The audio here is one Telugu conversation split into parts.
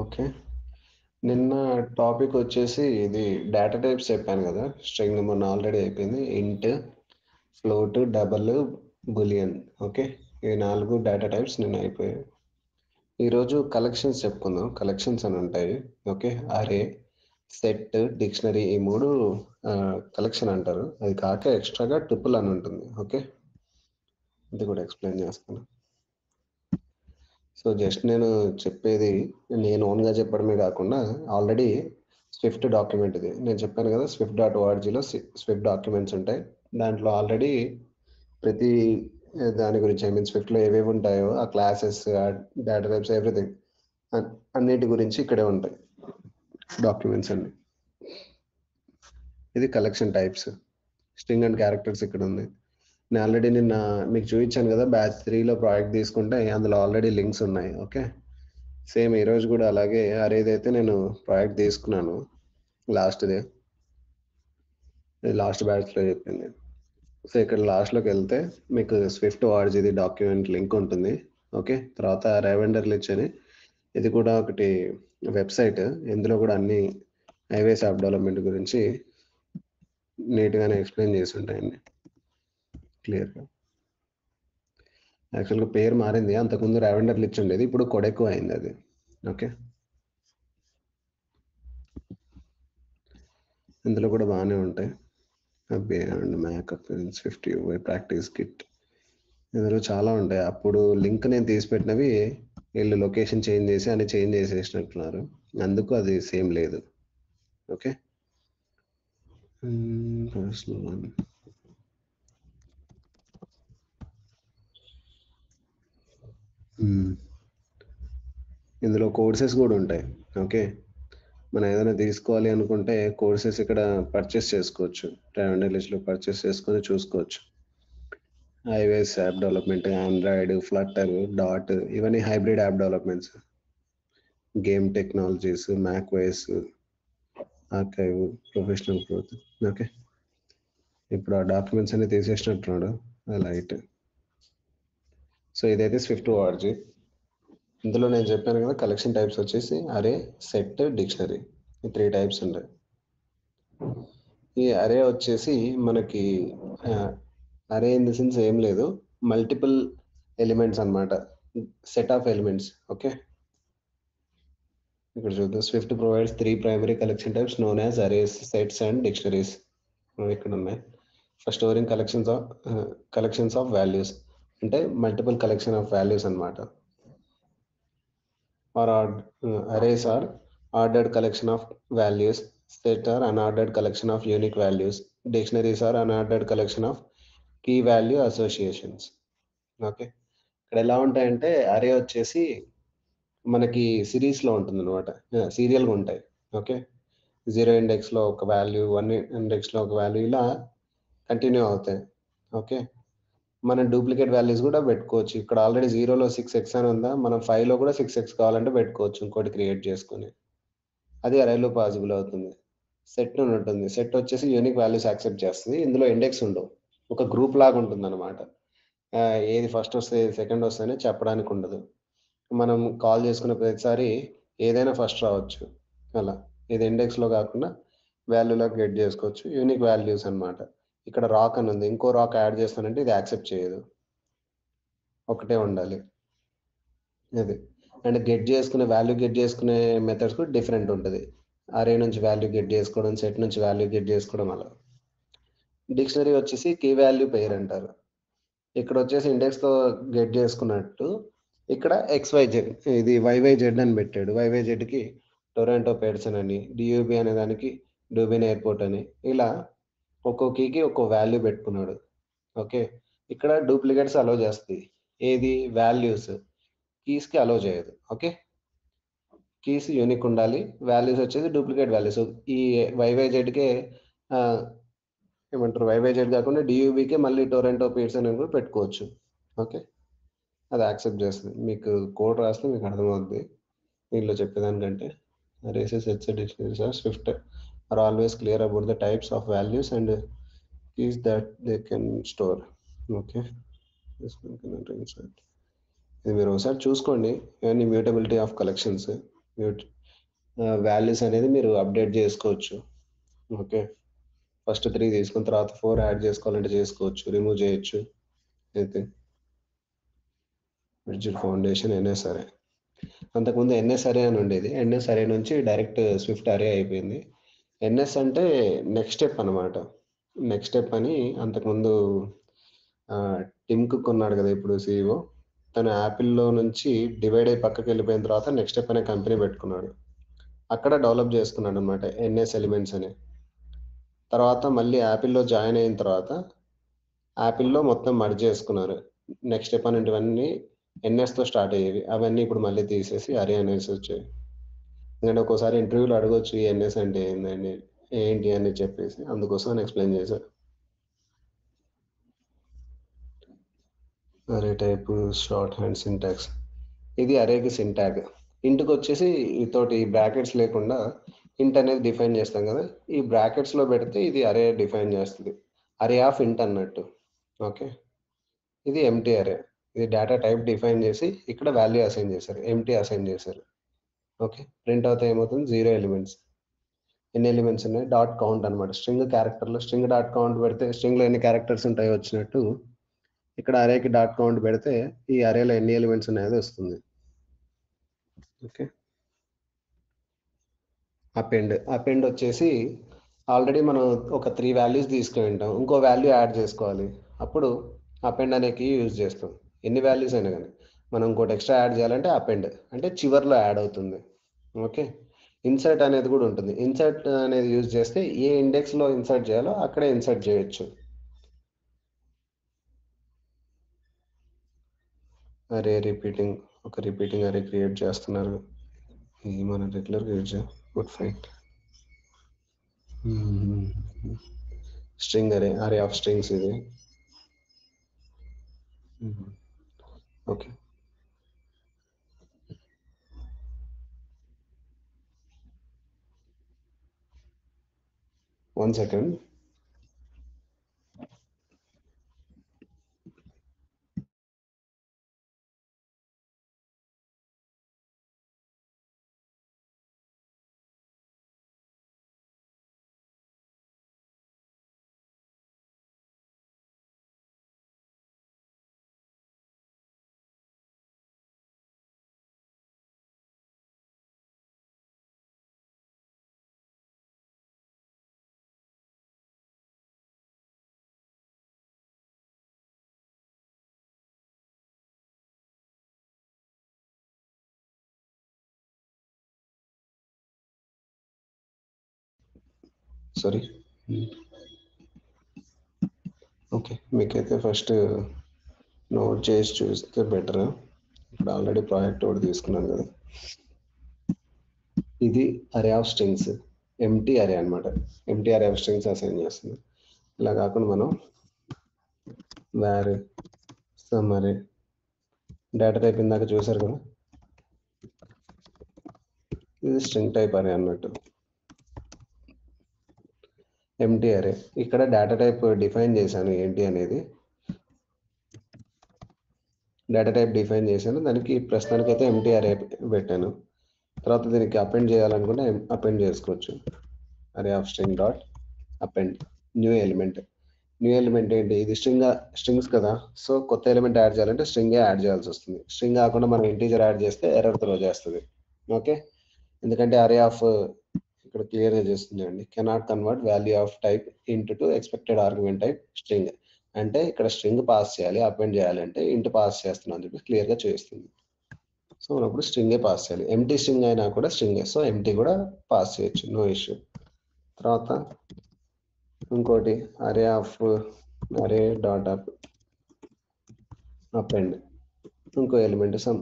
ఓకే. నిన్న టాపిక్ వచ్చేసి ఇది డేటా టైప్స్ చెప్పాను కదా! స్ట్రింగ్ మొన్న ఆల్రెడీ అయిపోయింది. ఇంట్, ఫ్లోట్, డబల్, బూలియన్. ఓకే. ఈ 4 డేటా టైప్స్ నిన్న అయిపోయాయి. ఈరోజు కలెక్షన్స్ చెప్పుకుందాం. కలెక్షన్స్ అని ఉంటాయి. ఓకే. అరే, సెట్, డిక్షనరీ ఈ 3 కలెక్షన్ అంటారు. అది కాక ఎక్స్ట్రాగా ట్రిపుల్ అని ఉంటుంది. ఓకే. ఇది కూడా ఎక్స్ప్లెయిన్ చేస్తాను. సో జస్ట్ నేను చెప్పేది నేను ఓన్గా చెప్పడమే కాకుండా ఆల్రెడీ స్విఫ్ట్ డాక్యుమెంట్ ఇది నేను చెప్పాను కదా, swift.orgలో స్విఫ్ట్ డాక్యుమెంట్స్ ఉంటాయి. దాంట్లో ఆల్రెడీ ప్రతి దాని గురించి స్విఫ్ట్లో ఏవేవి ఉంటాయో ఆ క్లాసెస్, డేటా టైప్స్, ఎవ్రీథింగ్ అన్నిటి గురించి ఇక్కడే ఉంటాయి డాక్యుమెంట్స్ అన్ని. ఇది collection types. String and characters ఇక్కడ ఉంది. నేను ఆల్రెడీ నిన్న మీకు చూపించాను కదా, బ్యాచ్ 3లో ప్రాజెక్ట్ తీసుకుంటే అందులో ఆల్రెడీ లింక్స్ ఉన్నాయి. ఓకే. సేమ్ ఈరోజు కూడా అలాగే అరేదైతే నేను ప్రాజెక్ట్ తీసుకున్నాను లాస్ట్దే, లాస్ట్ బ్యాచ్లో చెప్పింది. సో ఇక్కడ లాస్ట్లోకి వెళ్తే మీకు స్విఫ్ట్ ఆర్జీది డాక్యుమెంట్ లింక్ ఉంటుంది. ఓకే. తర్వాత రెవెండర్లు ఇచ్చని ఇది కూడా ఒకటి వెబ్సైట్, ఇందులో కూడా అన్ని ఐవేస్ యాప్ డెవలప్మెంట్ గురించి నీట్గానే ఎక్స్ప్లెయిన్ చేసి ఉంటాయండి క్లియర్గా. యాక్చువల్గా పేరు మారింది, అంతకుముందు రెవెండర్లు ఇచ్చి ఉండేది, ఇప్పుడు కొడెకు అయింది అది. ఓకే. ఇందులో కూడా బాగానే ఉంటాయి. Beyond make-up, Swift UI, practice kit, ఇందులో చాలా ఉంటాయి. అప్పుడు లింక్ నేను తీసిపెట్టినవి వీళ్ళు లొకేషన్ చేంజ్ చేసి అని చేంజ్ చేసేసినట్టున్నారు, అందుకు అది సేమ్ లేదు. ఓకే. ఇందులో కోర్సెస్ కూడా ఉంటాయి. ఓకే. మనం ఏదైనా తీసుకోవాలి అనుకుంటే కోర్సెస్ ఇక్కడ పర్చేస్ చేసుకోవచ్చు. ట్రావెండర్లిస్ట్లో పర్చేస్ చేసుకొని చూసుకోవచ్చు. IOS app development, Android, Flutter, dot, ఇవన్నీ hybrid app developments. Game technologies, macOS, archive, professional growth. Okay. ఇప్పుడు ఆ డాక్యుమెంట్స్ అన్ని తీసేసినట్టున్నాడు లైట్. సో ఇదైతే స్విఫ్ట్ ఆర్జీ. ఇందులో నేను చెప్పాను కదా, కలెక్షన్ టైప్స్ వచ్చేసి అరే, సెట్, డిక్షనరీ, ఈ 3 టైప్స్ ఉంటాయి. ఈ అరే వచ్చేసి మనకి అరే ఇన్ ది సెన్స్ ఏం లేదు, మల్టిపుల్ ఎలిమెంట్స్ అన్నమాట, సెట్ ఆఫ్ ఎలిమెంట్స్. ఓకే. ఇక్కడ చూద్దాం. Swift provides 3 primary collection types known as arrays, sets and dictionaries. ఇక్కడ ఉన్నాయి. For storing collections of values, అంటే మల్టిపుల్ కలెక్షన్ ఆఫ్ వాల్యూస్ అన్నమాట. Or arrays are ordered collection of values. Set are unordered collection of unique values. Dictionaries are unordered collection of key value associations. Okay. ఇక్కడ ఎలా ఉంటాయంటే అరే వచ్చేసి మనకి సిరీస్లో ఉంటుంది అనమాట, సీరియల్గా ఉంటాయి. ఓకే. 0 ఇండెక్స్లో ఒక వాల్యూ, 1 ఇండెక్స్లో ఒక వాల్యూ, ఇలా కంటిన్యూ అవుతాయి. ఓకే. మనం డూప్లికేట్ వాల్యూస్ కూడా పెట్టుకోవచ్చు. ఇక్కడ ఆల్రెడీ 0లో 6x అని ఉందా, మనం 5లో కూడా 6x కావాలంటే పెట్టుకోవచ్చు, ఇంకోటి క్రియేట్ చేసుకుని. అది అరేలో పాసిబుల్ అవుతుంది. సెట్ అని ఉంటుంది. సెట్ వచ్చేసి యూనిక్ వాల్యూస్ యాక్సెప్ట్ చేస్తుంది. ఇందులో ఇండెక్స్ ఉండవు, ఒక గ్రూప్ లాగా ఉంటుంది అనమాట. ఏది ఫస్ట్ వస్తే ఏది సెకండ్ వస్తే చెప్పడానికి ఉండదు. మనం కాల్ చేసుకున్న ప్రతిసారి ఏదైనా ఫస్ట్ రావచ్చు. అలా ఇది ఇండెక్స్లో కాకుండా వాల్యూలో గెట్ చేసుకోవచ్చు. యూనిక్ వాల్యూస్ అన్నమాట. ఇక్కడ రాక్ అని ఉంది, ఇంకో రాక్ యాడ్ చేస్తానంటే ఇది యాక్సెప్ట్ చేయదు, ఒకటే ఉండాలి. అది అండ్ గెట్ చేసుకునే మెథడ్స్ కూడా డిఫరెంట్ ఉంటుంది. అరే నుంచి వాల్యూ గెట్ చేసుకోవడం, సెట్ నుంచి వాల్యూ గెట్ చేసుకోవడం, అలా. డిక్షనరీ వచ్చేసి కీ వాల్యూ పేర్ అంటారు. ఇక్కడ వచ్చేసి ఇండెక్స్తో గెట్ చేసుకున్నట్టు ఇక్కడ XYZ, ఇది YYZ అని పెట్టాడు. YYZకి టొరాంటో పెర్సన్ అని, DUB అనే దానికి డూబిన్ ఎయిర్పోర్ట్ అని, ఇలా ఒక్కో కీకి ఒక్కో వాల్యూ పెట్టుకున్నాడు. ఓకే. ఇక్కడ డూప్లికేట్స్ అలో చేస్తుంది, ఏది వాల్యూస్, కీస్కి అలో చేయదు. ఓకే. కీస్ యూనిక్ ఉండాలి, వాల్యూస్ వచ్చేసి డూప్లికేట్ వాల్యూస్. ఈ YYZకే ఏమంటారు, YYZ కాకుండా DUBకే మళ్ళీ టొరాంటో పీర్సన్ అని కూడా పెట్టుకోవచ్చు. ఓకే. అది యాక్సెప్ట్ చేస్తుంది. మీకు కోడ్ రాస్తే మీకు అర్థమవుతుంది దీనిలో చెప్పేదానికంటే. Arrays, sets, dictionaries are Swift are always clear about the types of values and keys that they can store. Okay. ఇది మీరు ఒకసారి చూసుకోండి. ఇవన్నీ మ్యూటబిలిటీ ఆఫ్ కలెక్షన్స్, వాల్యూస్ అనేది మీరు అప్డేట్ చేసుకోవచ్చు. ఓకే. ఫస్ట్ 3 తీసుకున్న తర్వాత 4 యాడ్ చేసుకోవాలంటే చేసుకోవచ్చు. రిమూవ్ చేయొచ్చు. అయితే విడ్జెట్ ఫౌండేషన్ ఎన్ఎస్‌అరే. అంతకుముందు ఎన్ఎస్‌అరే అని ఉండేది. ఎన్ఎస్‌అరే నుంచి డైరెక్ట్ స్విఫ్ట్ అరే అయిపోయింది. ఎన్ఎస్ అంటే నెక్స్ట్ స్టెప్ అనమాట. నెక్స్ట్ స్టెప్ అని అంతకుముందు టిమ్ కుక్ ఉన్నాడు కదా! ఇప్పుడు సీఈఓ. తను యాపిల్‌లో నుంచి డివైడ్ అయ్యి పక్కకెళ్ళిపోయిన తర్వాత నెక్స్ట్ స్టెప్ అనే కంపెనీ పెట్టుకున్నాడు. అక్కడ డెవలప్ చేసుకున్నాడనమాట ఎన్ఎస్ ఎలిమెంట్స్ అని. తర్వాత మళ్ళీ యాపిల్‌లో జాయిన్ అయిన తర్వాత యాపిల్‌లో మొత్తం మర్జ్ చేసుకున్నారు. నెక్స్ట్ స్టెప్ అనేటివన్నీ ఎన్ఎస్‌తో స్టార్ట్ అయ్యేవి. అవన్నీ ఇప్పుడు మళ్ళీ తీసేసి అరే అనేసి వచ్చాయి. ఎందుకంటే ఒక్కోసారి ఇంటర్వ్యూలో అడగొచ్చు ఈ ఎన్ఎస్ అంటే ఏందండి? ఏంటి అని చెప్పేసి అందుకోసం అని ఎక్స్‌ప్లెయిన్ చేశా. అరే టైపు షార్ట్ హ్యాండ్ సింటాక్స్. ఇది అరేకి సింటాగ్. ఇంట్‌కొచ్చేసి వితౌట్ ఈ బ్రాకెట్స్ లేకుండా ఇంట్ అనేది డిఫైన్ చేస్తాం కదా! ఈ బ్రాకెట్స్‌లో పెడితే ఇది అరే డిఫైన్ చేస్తది. అరే ఆఫ్ ఇంట్ అన్నట్టు. ఓకే. ఇది ఎంప్టీ అరే. ఇది డేటా టైప్ డిఫైన్ చేసి ఇక్కడ వాల్యూ అసైన్ చేశారు. ఎంప్టీ అసైన్ చేశారు. ఓకే. ప్రింట్ అవుతే ఏమవుతుంది? 0 ఎలిమెంట్స్. ఎన్ని ఎలిమెంట్స్ ఉన్నాయి? డాట్ కౌంట్ అన్నమాట. స్ట్రింగ్ క్యారెక్టర్‌లో స్ట్రింగ్ డాట్ కౌంట్ పెడితే స్ట్రింగ్‌లో ఎన్ని క్యారెక్టర్స్ ఉంటాయో వచ్చినట్టు ఇక్కడ అరేకి డాట్ కౌంట్ పెడితే ఈ అరేలో ఎన్ని ఎలిమెంట్స్ ఉన్నాయో అది వస్తుంది. ఓకే. అపెండ్ వచ్చేసి ఆల్రెడీ మనం ఒక 3 వాల్యూస్ తీసుకొని ఉంటాం. ఇంకో వాల్యూ యాడ్ చేసుకోవాలి. అప్పుడు అపెండ్ అనే కీ యూజ్ చేస్తాం. ఎన్ని వాల్యూస్ అయినా గాని. మనం ఇంకోటి ఎక్స్ట్రా యాడ్ చేయాలంటే అపెండ్. అంటే చివర్లో యాడ్ అవుతుంది. ఓకే. ఇన్సర్ట్ అనేది కూడా ఉంటుంది. ఇన్సర్ట్ అనేది యూజ్ చేస్తే ఏ ఇండెక్స్‌లో ఇన్సర్ట్ చేయాలో అక్కడే ఇన్సర్ట్ చేయొచ్చు. అరే రిపీటింగ్ ఒక రిపీటింగ్ అరే క్రియేట్ చేస్తున్నారు. ఇది మనం రెగ్యులర్‌గా యూజ్ చేయం. Good fine. స్ట్రింగ్ అరే ఆఫ్ స్ట్రింగ్స్ ఇది. ఓకే. 1 సెకండ్. సారీ. ఓకే. మీకైతే ఫస్ట్ నోట్ చేసి చూస్తే బెటర్. ఇప్పుడు ఆల్రెడీ ప్రాజెక్ట్ ఒకటి తీసుకున్నాను కదా! ఇది అరే ఆఫ్ స్ట్రింగ్స్. ఎంప్టీ అరే అన్నమాట. ఎంప్టీ అరే ఆఫ్ స్ట్రింగ్స్ అసైన్ చేస్తుంది. ఇలా కాకుండా మనం వార్ సమ్ అరే డేటా టైప్ ఇందాక చూసారు కదా! ఇది స్ట్రింగ్ టైప్ అరే అన్నట్టు. ఎంప్టీ అరే. ఇక్కడ డేటా టైప్ డిఫైన్ చేశాను ఏంటి అనేది. డేటా టైప్ డిఫైన్ చేశాను. దానికి ప్రస్తుతానికైతే ఎంప్టీ అరే పెట్టాను. తర్వాత దీనికి అపెండ్ చేయాలనుకుంటే అపెండ్ చేసుకోవచ్చు. అరే of string dot append new element. New element ఏంటి? ఇది స్ట్రింగ్స్ కదా! సో కొత్త ఎలిమెంట్ యాడ్ చేయాలంటే స్ట్రింగే యాడ్ చేయాల్సి వస్తుంది. స్ట్రింగ్ కాకుండా మనం ఇంటీజర్ యాడ్ చేస్తే ఎర్రర్ త్రో చేస్తది. ఓకే. ఎందుకంటే అరే ఆఫ్ ఇక్కడ క్లియర్‌గా చేస్తుందండి. Cannot convert value of type int to expected argument type string. అంటే ఇక్కడ స్ట్రింగ్ పాస్ చేయాలి. అపెండ్ చేయాలంటే ఇంట్ పాస్ చేస్తున్నాను అని చెప్పి క్లియర్‌గా చూపిస్తుంది. సో మనప్పుడు స్ట్రింగే పాస్ చేయాలి. ఎంప్టీ స్ట్రింగ్ అయినా కూడా స్ట్రింగే. సో ఎంప్టీ కూడా పాస్ చేయొచ్చు. No issue. తర్వాత ఇంకోటి array of array dot append ఇంకో ఎలిమెంట్ సమ్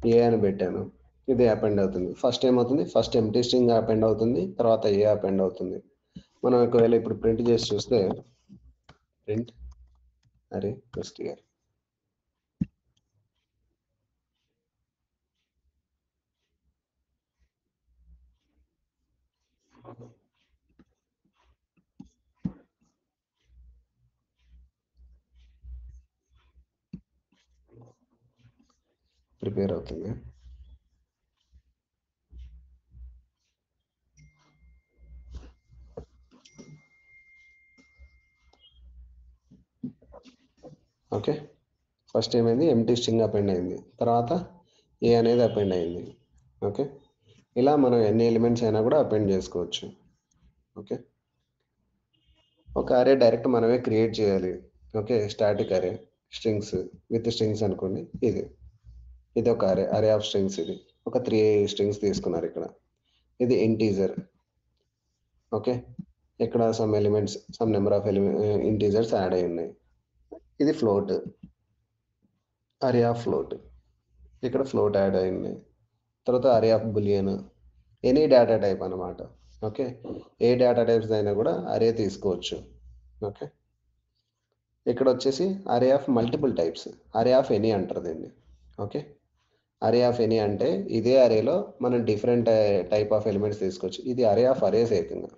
ఏ అని పెట్టాను. ఇది అపెండ్ అవుతుంది. ఫస్ట్ ఏమవుతుంది? ఫస్ట్ ఎంప్టీ స్ట్రింగ్ అపెండ్ అవుతుంది. తర్వాత ఏ అపెండ్ అవుతుంది. మనం ఒకవేళ ఇప్పుడు ప్రింట్ చేసి చూస్తే ప్రింట్ అరే ఫస్ట్ ఇయర్ ప్రిపేర్ అవుతుంది. ఓకే, ఫస్ట్ ఏమైంది, ఎంటీ స్ట్రింగ్ అపెండ్ అయింది, తర్వాత ఏ అనేది అపెండ్ అయింది. ఓకే, ఇలా మనం ఎన్ని ఎలిమెంట్స్ అయినా కూడా అపెండ్ చేసుకోవచ్చు. ఓకే, ఒక అరే డైరెక్ట్ మనమే క్రియేట్ చేయాలి. ఓకే, స్టాటిక్ అరే స్ట్రింగ్స్ విత్ స్ట్రింగ్స్ అనుకోండి. ఇది ఒక అరే ఆఫ్ స్ట్రింగ్స్. ఇది ఒక 3 స్ట్రింగ్స్ తీసుకున్నారు ఇక్కడ. ఇది ఇంటీజర్. ఓకే, ఇక్కడ some elements, some number of integers add అయి ఉన్నాయి. ఇది ఫ్లోట్, అరే ఆఫ్ ఫ్లోట్. ఇక్కడ ఫ్లోట్ యాడ్ అయింది. తర్వాత array of boolean, any data type అనమాట. ఓకే, ఏ డేటా టైప్స్ అయినా కూడా అరే తీసుకోవచ్చు. ఓకే, ఇక్కడ వచ్చేసి array of multiple types, array of any అంటారు దీన్ని. ఓకే, అరే ఆఫ్ ఎనీ అంటే ఇదే అరేలో మనం డిఫరెంట్ టైప్ ఆఫ్ ఎలిమెంట్స్ తీసుకోవచ్చు. ఇది అరే ఆఫ్ అరేస్ ఏకంగా.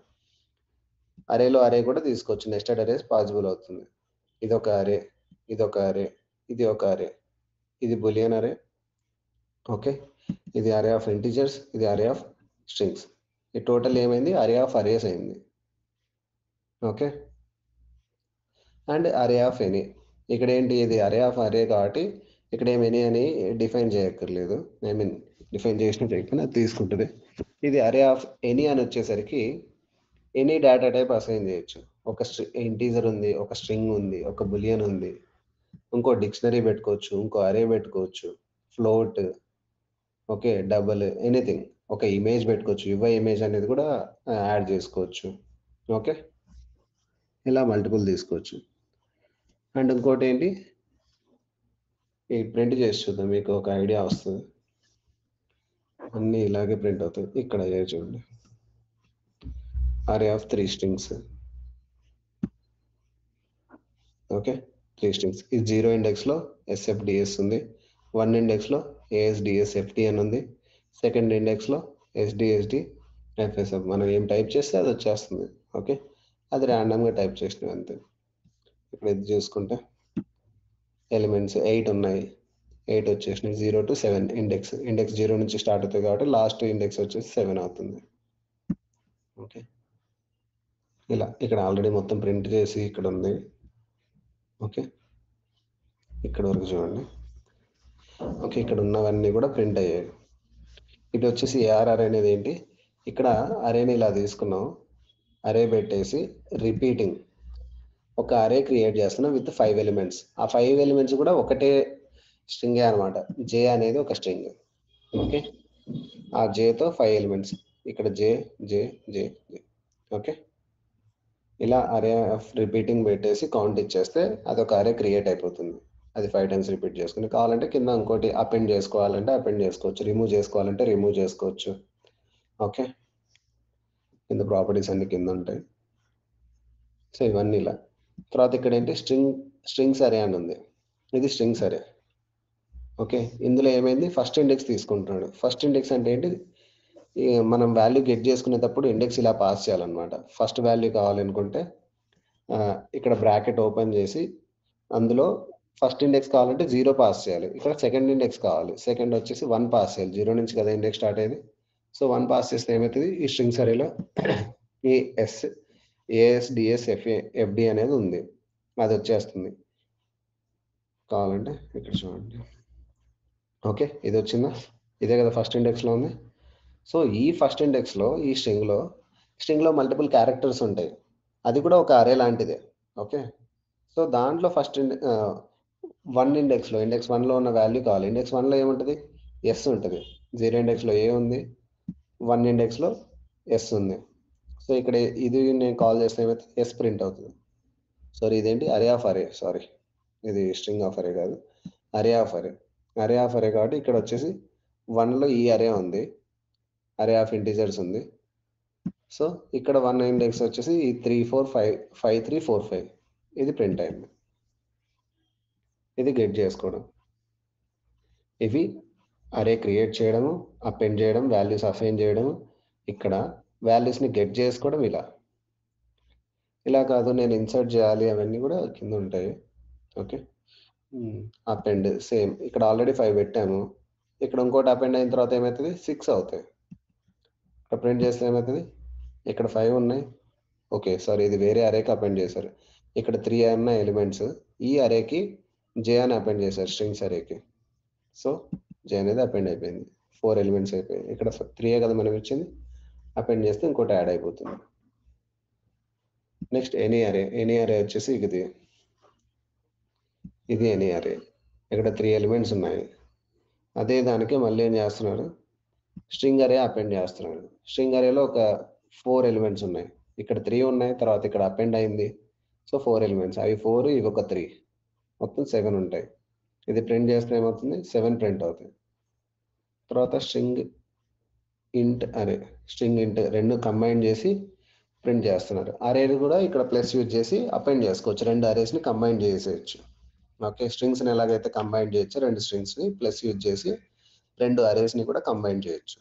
అరేలో అరే కూడా తీసుకోవచ్చు, నెస్టెడ్ అరేస్ పాసిబుల్ అవుతుంది. ఇది ఒక అరే, ఇది ఒక అరే, ఇది ఒక అరే, ఇది బులియన్ అరే. ఓకే, ఇది అరే ఆఫ్ ఇంటిజర్స్, ఇది అరే ఆఫ్ స్ట్రింగ్స్. ఈ టోటల్ ఏమైంది, అరే ఆఫ్ అరేస్ అయింది. ఓకే, అండ్ అరే ఆఫ్ ఎనీ. ఇక్కడ ఏంటి, ఇది అరే ఆఫ్ అరే కాబట్టి ఇక్కడ ఏం ఎనీ అని డిఫైన్ చేయక్కర్లేదు. ఐ మీన్ డిఫైన్ చేసిన చేయకపోయినా తీసుకుంటుంది. ఇది అరే ఆఫ్ ఎనీ అని వచ్చేసరికి ఎనీ డేటా టైప్ అసైన్ చేయొచ్చు. ఒక ఇంటీజర్ ఉంది, ఒక స్ట్రింగ్ ఉంది, ఒక బులియన్ ఉంది, ఇంకో డిక్షనరీ పెట్టుకోవచ్చు, ఇంకో అరే పెట్టుకోవచ్చు, ఫ్లోట్, ఓకే, డబుల్, ఎనీథింగ్. ఒక ఇమేజ్ పెట్టుకోవచ్చు, యువ ఇమేజ్ అనేది కూడా యాడ్ చేసుకోవచ్చు. ఓకే, ఇలా మల్టిపుల్ తీసుకోవచ్చు. అండ్ ఇంకోటి ఏంటి, ఈ ప్రింట్ చేసి చూద్దాం, మీకు ఒక ఐడియా వస్తుంది. అన్నీ ఇలాగే ప్రింట్ అవుతాయి. ఇక్కడ చూడండి, అరే ఆఫ్ 3 స్ట్రింగ్స్. Okay, 3 strings. ఇది 0 ఇండెక్స్లో ఎస్ఎఫ్డిఎస్ ఉంది, 1 ఇండెక్స్లో ఏఎస్డిఎస్ఎఫ్టి అని ఉంది, సెకండ్ ఇండెక్స్లో ఎస్డిఎస్డి ఎఫ్ఎస్ఎఫ్. మనం ఏం టైప్ చేస్తే అది వచ్చేస్తుంది. ఓకే, అది ర్యాండమ్గా టైప్ చేసినవి అంతే. ఇక్కడ ఇది చూసుకుంటే ఎలిమెంట్స్ 8 ఉన్నాయి, 8 వచ్చేసినాయి. 0 to 7 ఇండెక్స్ 0 నుంచి స్టార్ట్ అవుతుంది కాబట్టి లాస్ట్ ఇండెక్స్ వచ్చేసి 7 అవుతుంది. ఓకే, ఇలా ఇక్కడ ఆల్రెడీ మొత్తం ప్రింట్ చేసి ఇక్కడ ఉంది. ఓకే, ఇక్కడ వరకు చూడండి. ఓకే, ఇక్కడ ఉన్నవన్నీ కూడా ప్రింట్ అయ్యాయి. ఇది వచ్చేసి ఏఆర్ఆర్ అనేది ఏంటి, ఇక్కడ అరేని ఇలా తీసుకున్నాం, అరే పెట్టేసి రిపీటింగ్ ఒక అరే క్రియేట్ చేస్తున్నాం విత్ 5 ఎలిమెంట్స్. ఆ 5 ఎలిమెంట్స్ కూడా ఒకటే స్ట్రింగే అనమాట. జే అనేది ఒక స్ట్రింగ్. ఓకే, ఆ జేతో 5 ఎలిమెంట్స్, ఇక్కడ జే జే జే జే. ఓకే, ఇలా అరే ఆఫ్ రిపీటింగ్ పెట్టేసి కౌంట్ ఇచ్చేస్తే అదొక అరే క్రియేట్ అయిపోతుంది. అది 5 టైమ్స్ రిపీట్ చేసుకుని, కావాలంటే కింద ఇంకోటి అపెండ్ చేసుకోవాలంటే అపెండ్ చేసుకోవచ్చు, రిమూవ్ చేసుకోవాలంటే రిమూవ్ చేసుకోవచ్చు. ఓకే, కింద ప్రాపర్టీస్ అన్ని కింద ఉంటాయి. సో ఇవన్నీ ఇలా. తర్వాత ఇక్కడ ఏంటి, స్ట్రింగ్స్ అరే అని ఉంది. ఇది స్ట్రింగ్స్ అరే. ఓకే, ఇందులో ఏమైంది, ఫస్ట్ ఇండెక్స్ తీసుకుంటున్నాడు. ఫస్ట్ ఇండెక్స్ అంటే ఏంటి, మనం వాల్యూ గెట్ చేసుకునేటప్పుడు ఇండెక్స్ ఇలా పాస్ చేయాలన్నమాట. ఫస్ట్ వాల్యూ కావాలనుకుంటే ఇక్కడ బ్రాకెట్ ఓపెన్ చేసి అందులో ఫస్ట్ ఇండెక్స్ కావాలంటే 0 పాస్ చేయాలి. ఇక్కడ సెకండ్ ఇండెక్స్ కావాలి, సెకండ్ వచ్చేసి 1 పాస్ చేయాలి. 0 నుంచి కదా ఇండెక్స్ స్టార్ట్ అయ్యేది. సో 1 పాస్ చేస్తే ఏమవుతుంది, ఈ స్ట్రింగ్స్ అరేలో ఈ ఏఎస్డిఎస్ ఎఫ్డి అనేది ఉంది, అది వచ్చేస్తుంది. కావాలంటే ఇక్కడ చూడండి. ఓకే, ఇది వచ్చిందా, ఇదే కదా ఫస్ట్ ఇండెక్స్లో ఉంది. సో ఈ ఫస్ట్ ఇండెక్స్లో ఈ స్ట్రింగ్లో మల్టిపుల్ క్యారెక్టర్స్ ఉంటాయి, అది కూడా ఒక అరే లాంటిదే. ఓకే, సో దాంట్లో ఫస్ట్ 1 ఇండెక్స్లో ఇండెక్స్ 1లో ఉన్న వాల్యూ కావాలి. ఇండెక్స్ 1లో ఏముంటుంది, ఎస్ ఉంటుంది. 0 ఇండెక్స్లో ఏ ఉంది, 1 ఇండెక్స్లో ఎస్ ఉంది. సో ఇక్కడ ఇది నేను కాల్ చేస్తే ఏమైతే ఎస్ ప్రింట్ అవుతుంది. సారీ, ఇదేంటి, అరే ఆఫ్ అరే, సారీ ఇది స్ట్రింగ్ ఆఫ్ అరే కాదు, అరే ఆఫ్ అరే. అరే ఆఫ్ అరే కాబట్టి ఇక్కడ వచ్చేసి 1లో ఈ అరే ఉంది, అరే ఆఫ్ ఇంటిజర్స్ ఉంది. సో ఇక్కడ 1 ఇండెక్స్ వచ్చేసి ఈ 3 4 5 5 3 4 5 ఇది ప్రింట్ అయింది. ఇది గెట్ చేసుకోవడం. ఇవి అరే క్రియేట్ చేయడము, అపెండ్ చేయడం, వాల్యూస్ అసైన్ చేయడం, ఇక్కడ వాల్యూస్ని గెట్ చేసుకోవడం. ఇలా కాదు నేను ఇన్సర్ట్ చేయాలి, అవన్నీ కూడా కింద ఉంటాయి. ఓకే, అపెండ్ సేమ్, ఇక్కడ ఆల్రెడీ 5 పెట్టాము, ఇక్కడ ఇంకోటి అపెండ్ అయిన తర్వాత ఏమవుతుంది, 6 అవుతాయి. ఇక్కడ ప్రింట్ చేస్తే ఏమవుతుంది, ఇక్కడ 5 ఉన్నాయి. ఓకే, సారీ ఇది వేరే అరేకి అపెండ్ చేశారు. ఇక్కడ 3 ఉన్నాయి ఎలిమెంట్స్, ఈ అరేకి జే అని అపెండ్ చేశారు స్ట్రింగ్స్ అరేకి. సో జే అనేది అపెండ్ అయిపోయింది. 4 ఎలిమెంట్స్ అయిపోయాయి. ఇక్కడ 3 కదా మనం ఇచ్చింది, అపెండ్ చేస్తే ఇంకోటి యాడ్ అయిపోతుంది. నెక్స్ట్ ఎనీ అరే వచ్చేసి ఇది ఎనీ అరే. ఇక్కడ 3 ఎలిమెంట్స్ ఉన్నాయి. అదే దానికి మళ్ళీ ఏం చేస్తున్నారు, స్ట్రింగ్ అరే అపెండ్ చేస్తున్నాడు. స్ట్రింగ్ అరేలో ఒక 4 ఎలిమెంట్స్ ఉన్నాయి. ఇక్కడ 3 ఉన్నాయి, తర్వాత ఇక్కడ అపెండ్ అయింది. సో 4 ఎలిమెంట్స్, అవి 4, ఇవి ఒక 3, మొత్తం 7 ఉంటాయి. ఇది ప్రింట్ చేస్తే ఏమవుతుంది, 7 ప్రింట్ అవుతుంది. తర్వాత స్ట్రింగ్ ఇంట్ అరే, స్ట్రింగ్ ఇంట్ రెండు కంబైన్ చేసి ప్రింట్ చేస్తున్నారు. అరేని కూడా ఇక్కడ ప్లస్ యూజ్ చేసి అపెండ్ చేసుకోవచ్చు, 2 అరేస్ని కంబైన్ చేసేయచ్చు. ఓకే, స్ట్రింగ్స్ని ఎలాగైతే కంబైన్ చేయొచ్చు, 2 స్ట్రింగ్స్ని ప్లస్ యూజ్ చేసి 2 అరేస్ని కూడా కంబైన్ చేయొచ్చు.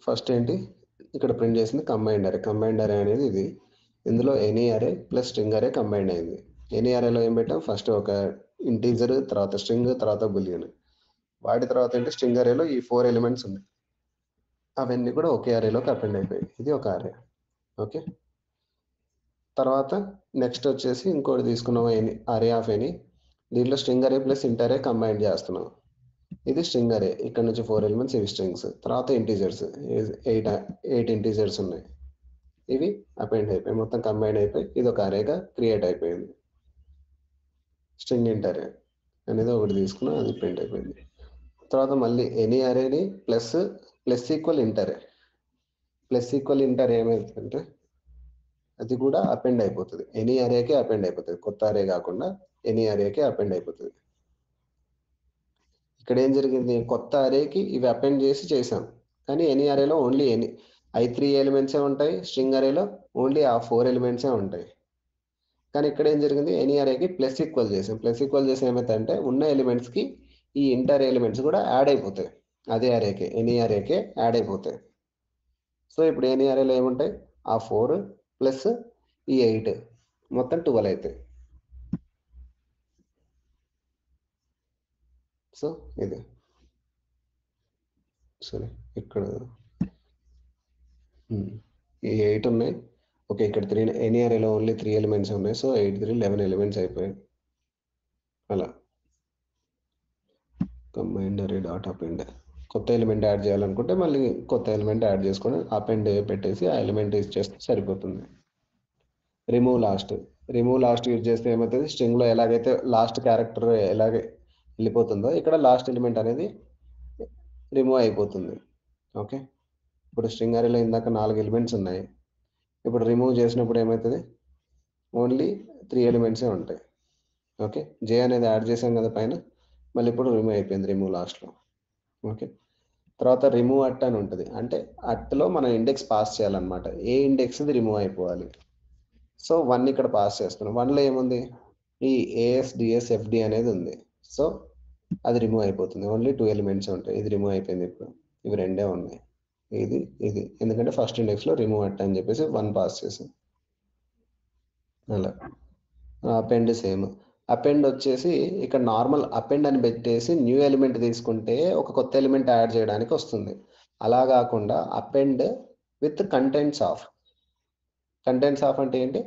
ఫస్ట్ ఏంటి, ఇక్కడ ప్రింట్ చేసింది కంబైండ్ అరే. కంబైండ్ అరే అనేది ఇది, ఇందులో ఎనీ అరే ప్లస్ స్ట్రింగ్ అరే కంబైండ్ అయింది. ఎనీ అరేలో ఏం పెట్టాం, ఫస్ట్ ఒక ఇంటీజర్, తర్వాత స్ట్రింగ్, తర్వాత బులియన్. వాటి తర్వాత ఏంటి, స్ట్రింగ్ అరేలో ఈ 4 ఎలిమెంట్స్ ఉన్నాయి, అవన్నీ కూడా ఒకే అరేలోకి అపెండ్ అయిపోయాయి. ఇది ఒక అరే. ఓకే, తర్వాత నెక్స్ట్ వచ్చేసి ఇంకోటి తీసుకున్నాం, అరే ఆఫ్ ఎనీ. దీంట్లో స్ట్రింగ్ అరే ప్లస్ ఇంట్ అరే కంబైన్ చేస్తున్నాం. ఇది స్ట్రింగ్ అరే, ఇక్కడ నుంచి 4 ఎలిమెంట్స్, ఇవి స్ట్రింగ్స్. తర్వాత ఇంటీజర్స్, 8 ఇంటీజర్స్ ఉన్నాయి, ఇవి అపెండ్ అయిపోయి మొత్తం కంబైన్ అయిపోయి ఇది ఒక అరేగా క్రియేట్ అయిపోయింది. స్ట్రింగ్ ఇంట్ అరే అనేది ఒకటి తీసుకున్నాం, అది ప్రింట్ అయిపోయింది. తర్వాత మళ్ళీ ఎనీ అరేని ప్లస్ ఈక్వల్ ఇంట్ అరే. ప్లస్ ఈక్వల్ ఇంట్ అరే ఏమవుతుందంటే అది కూడా అపెండ్ అయిపోతుంది, ఎనీ అరేకే అపెండ్ అయిపోతుంది, కొత్త అరే కాకుండా ఎనీ అరేకే అపెండ్ అయిపోతుంది. ఇక్కడ ఏం జరిగింది, కొత్త అరేకి ఇవి అపెండ్ చేసి చేసాం, కానీ ఎనీ అరేలో ఓన్లీ I3 ఎలిమెంట్సే ఉంటాయి, స్ట్రింగ్ అరేలో ఓన్లీ ఆ 4 ఎలిమెంట్సే ఉంటాయి. కానీ ఇక్కడ ఏం జరిగింది, ఎనీ అరేకి ప్లస్ ఈక్వల్ చేసాం. ప్లస్ ఈక్వల్ చేసి ఏమవుతాయంటే ఉన్న ఎలిమెంట్స్కి ఈ ఇంటర్ ఎలిమెంట్స్ కూడా యాడ్ అయిపోతాయి, అదే అరేకే, ఎనీ అరేకే యాడ్ అయిపోతాయి. సో ఇప్పుడు ఎనీ అరేలో ఏముంటాయి, ఆ 4 ప్లస్ ఈ 8, మొత్తం 12 అవుతాయి. సో ఇది సరే, ఇక్కడ ఈ 8 ఉన్నాయి. ఓకే, ఇక్కడ 3, ఎనీ అరేలో ఓన్లీ 3 ఎలిమెంట్స్ ఉన్నాయి. సో 8 3 11 ఎలిమెంట్స్ అయిపోయాయి. అలా కంబైన్డ్ అరే డాట్ అపెండ్. కొత్త ఎలిమెంట్ యాడ్ చేయాలనుకుంటే మళ్ళీ కొత్త ఎలిమెంట్ యాడ్ చేసుకొని అపెండ్ పెట్టేసి ఆ ఎలిమెంట్ యూజ్ చేస్తే సరిపోతుంది. రిమూవ్ లాస్ట్ యూజ్ చేస్తే ఏమవుతుంది, స్ట్రింగ్లో ఎలాగైతే లాస్ట్ క్యారెక్టర్ ఎలాగే వెళ్ళిపోతుందో ఇక్కడ లాస్ట్ ఎలిమెంట్ అనేది రిమూవ్ అయిపోతుంది. ఓకే, ఇప్పుడు స్ట్రింగ్ అరేలో ఇందాక 4 ఎలిమెంట్స్ ఉన్నాయి, ఇప్పుడు రిమూవ్ చేసినప్పుడు ఏమవుతుంది, ఓన్లీ 3 ఎలిమెంట్సే ఉంటాయి. ఓకే, జే అనేది యాడ్ చేసాం కదా పైన, మళ్ళీ ఇప్పుడు రిమూవ్ అయిపోయింది, రిమూవ్ లాస్ట్లో. ఓకే, తర్వాత రిమూవ్ అట్ అని ఉంటుంది, అంటే అట్లో మనం ఇండెక్స్ పాస్ చేయాలన్నమాట, ఏ ఇండెక్స్ది రిమూవ్ అయిపోవాలి. సో 1 ఇక్కడ పాస్ చేస్తున్నాం, 1లో ఏముంది, ఈ ASDSFD అనేది ఉంది. సో అది రిమూవ్ అయిపోతుంది, ఓన్లీ 2 ఎలిమెంట్స్ ఉంటాయి. ఇది రిమూవ్ అయిపోయింది, ఇప్పుడు ఇవి 2 ఉన్నాయి, ఇది ఎందుకంటే ఫస్ట్ ఇండెక్స్లో రిమూవ్ అట్ అని చెప్పేసి 1 పాస్ చేసాం. అలా అపెండ్ సేమ్. అపెండ్ వచ్చేసి ఇక్కడ నార్మల్ అపెండ్ అని పెట్టేసి న్యూ ఎలిమెంట్ తీసుకుంటే ఒక కొత్త ఎలిమెంట్ యాడ్ చేయడానికి వస్తుంది. అలా కాకుండా అపెండ్ విత్ కంటెంట్స్ ఆఫ్ అంటే ఏంటి,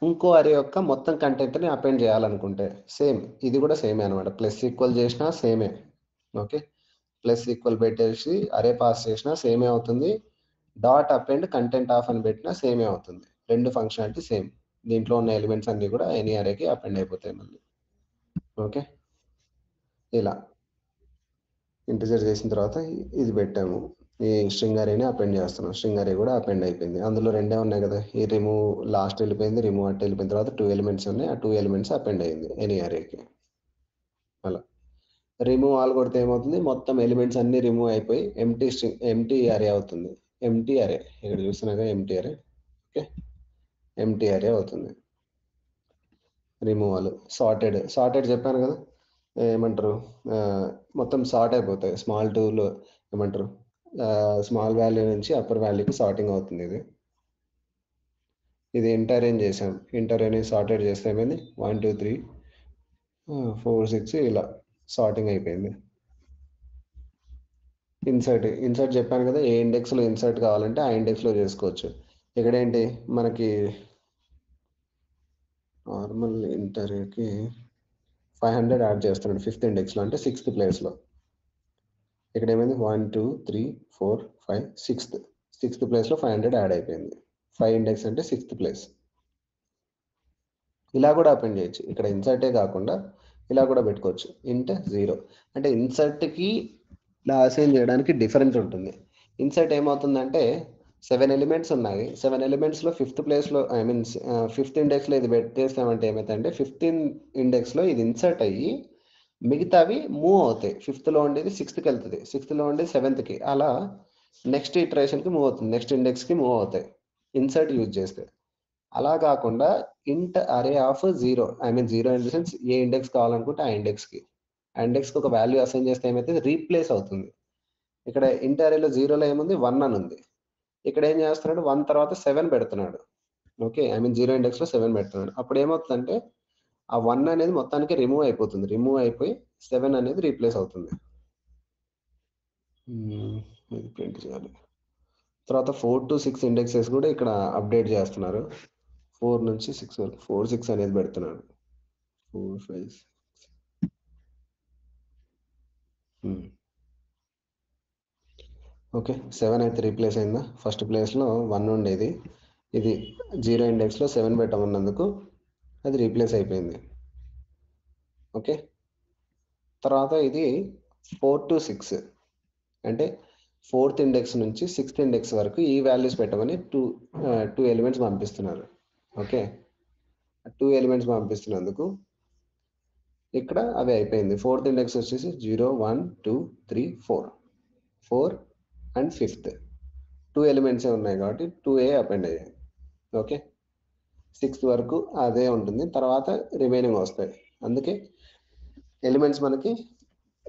ఇంకో అరే యొక్క మొత్తం కంటెంట్ని అపెండ్ చేయాలనుకుంటే సేమ్, ఇది కూడా సేమే అనమాట. ప్లస్ ఈక్వల్ చేసినా సేమే. ఓకే, ప్లస్ ఈక్వల్ పెట్టేసి అరే పాస్ చేసినా సేమే అవుతుంది, డాట్ అపెండ్ కంటెంట్ ఆఫ్ అని పెట్టినా సేమే అవుతుంది. 2 ఫంక్షనాలిటీ సేమ్. దీంట్లో ఉన్న ఎలిమెంట్స్ అన్ని కూడా ఎనీ అరేకి అపెండ్ అయిపోతాయి మళ్ళీ. ఓకే, ఇలా ఇంటిజర్ చేసిన తర్వాత ఇది పెట్టాము, ఈ స్ట్రింగ్ అరేని అపెండ్ చేస్తున్నాం. స్ట్రింగ్ అరే కూడా అపెండ్ అయిపోయింది. అందులో 2 ఉన్నాయి కదా, ఈ రిమూవ్ లాస్ట్ వెళ్ళిపోయింది, రిమూవ్ అట్ వెళ్ళిపోయిన తర్వాత 2 ఎలిమెంట్స్ ఉన్నాయి, ఆ 2 ఎలిమెంట్స్ అపెండ్ అయింది ఎనీ అరేకి. అలా రిమూవ్ ఆల్ కొడితే ఏమవుతుంది, మొత్తం ఎలిమెంట్స్ అన్ని రిమూవ్ అయిపోయి ఎంటీ అరే అవుతుంది. ఎంటీ అరే ఇక్కడ చూస్తున్నాగా, ఎంటీ అరే. ఓకే, ఎంటీ అరే అవుతుంది. రిమూవల్ సార్టెడ్ చెప్పాను కదా, ఏమంటారు, మొత్తం సార్ట్ అయిపోతాయి. స్మాల్ టూలో ఏమంటారు, స్మాల్ వాల్యూ నుంచి అప్పర్ వాల్యూకి సార్టింగ్ అవుతుంది. ఇది ఇంటర్అరేంజ్ చేసాం, ఇంటర్అరేంజ్ సార్టెడ్ చేస్తే ఏమైంది, 1 2 3 4 6 ఇలా సార్టింగ్ అయిపోయింది. ఇన్సర్ట్ చెప్పాను కదా, ఏ ఇండెక్స్లో ఇన్సర్ట్ కావాలంటే ఆ ఇండెక్స్లో చేసుకోవచ్చు. ఇక్కడ ఏంటి మనకి నార్మల్ ఇంటర్కి 500 యాడ్ చేస్తున్నాడు 5th ఇండెక్స్లో, అంటే 6th ప్లేస్లో. ఇక్కడ ఏమైంది 1 2 3 4 5 6th ప్లేస్లో 500 యాడ్ అయిపోయింది. 5 ఇండెక్స్ అంటే 6th ప్లేస్. ఇలా కూడా అపెండ్ చేయొచ్చు. ఇక్కడ ఇన్సర్టే కాకుండా ఇలా కూడా పెట్టుకోవచ్చు. ఇంట్ 0 అంటే ఇన్సర్ట్కి ఇలా అసైన్ చేయడానికి డిఫరెన్స్ ఉంటుంది. ఇన్సర్ట్ ఏమవుతుందంటే 7 ఎలిమెంట్స్ ఉన్నాయి. 7 ఎలిమెంట్స్లో 5th ప్లేస్లో ఫిఫ్త్ ఇండెక్స్లో ఇది పెట్టేస్తామంటే ఏమవుతుందంటే 5th ఇండెక్స్లో ఇది ఇన్సర్ట్ అయ్యి మిగతావి మూవ్ అవుతాయి. 5thలో ఉండేది 6thకి వెళ్తుంది, 6thలో ఉండేది 7thకి, అలా నెక్స్ట్ ఇటరేషన్కి మూవ్ అవుతుంది, నెక్స్ట్ ఇండెక్స్కి మూవ్ అవుతాయి ఇన్సర్ట్ యూజ్ చేస్తే. అలా కాకుండా ఇంట్ అరే of 0, 0 in the sense A index కావాలనుకుంటే ఆ ఇండెక్స్కి ఒక వాల్యూ అసైన్ చేస్తే ఏమైతే రీప్లేస్ అవుతుంది. ఇక్కడ ఇంట్ అరేలో 0లో ఏముంది 1 అని ఉంది. ఇక్కడ ఏం చేస్తున్నాడు 1 తర్వాత 7 పెడుతున్నాడు. ఓకే, 0 ఇండెక్స్లో 7 పెడుతున్నాడు. అప్పుడు ఏమవుతుందంటే ఆ 1 అనేది మొత్తానికి రిమూవ్ అయిపోతుంది. రిమూవ్ అయిపోయి 7 అనేది రీప్లేస్ అవుతుంది. ఇది ప్రింట్ చేయాలి. తర్వాత 4 to 6 ఇండెక్సెస్ కూడా ఇక్కడ అప్డేట్ చేస్తున్నారు. 4 నుంచి 6 వరకు 4 6 అనేది పెడుతున్నాడు. 4 5 ఓకే, 7 అయితే రీప్లేస్ అయిందా. ఫస్ట్ ప్లేస్లో 1 ఉండేది, ఇది 0 ఇండెక్స్లో 7 పెట్టమన్నందుకు అది రీప్లేస్ అయిపోయింది. ఓకే, తర్వాత ఇది 4 to 6 అంటే 4th ఇండెక్స్ నుంచి 6th ఇండెక్స్ వరకు ఈ వాల్యూస్ పెట్టమని టూ ఎలిమెంట్స్ పంపిస్తున్నారు. ఓకే, 2 ఎలిమెంట్స్ పంపిస్తున్నందుకు ఇక్కడ అవి అయిపోయింది. 4th ఇండెక్స్ వచ్చేసి 0 1 2 3 4 అండ్ 5th 2 ఎలిమెంట్సే ఉన్నాయి కాబట్టి 2a అపెండ్ అయ్యాయి. ఓకే, 6th వరకు అదే ఉంటుంది, తర్వాత రిమైనింగ్ వస్తాయి. అందుకే ఎలిమెంట్స్ మనకి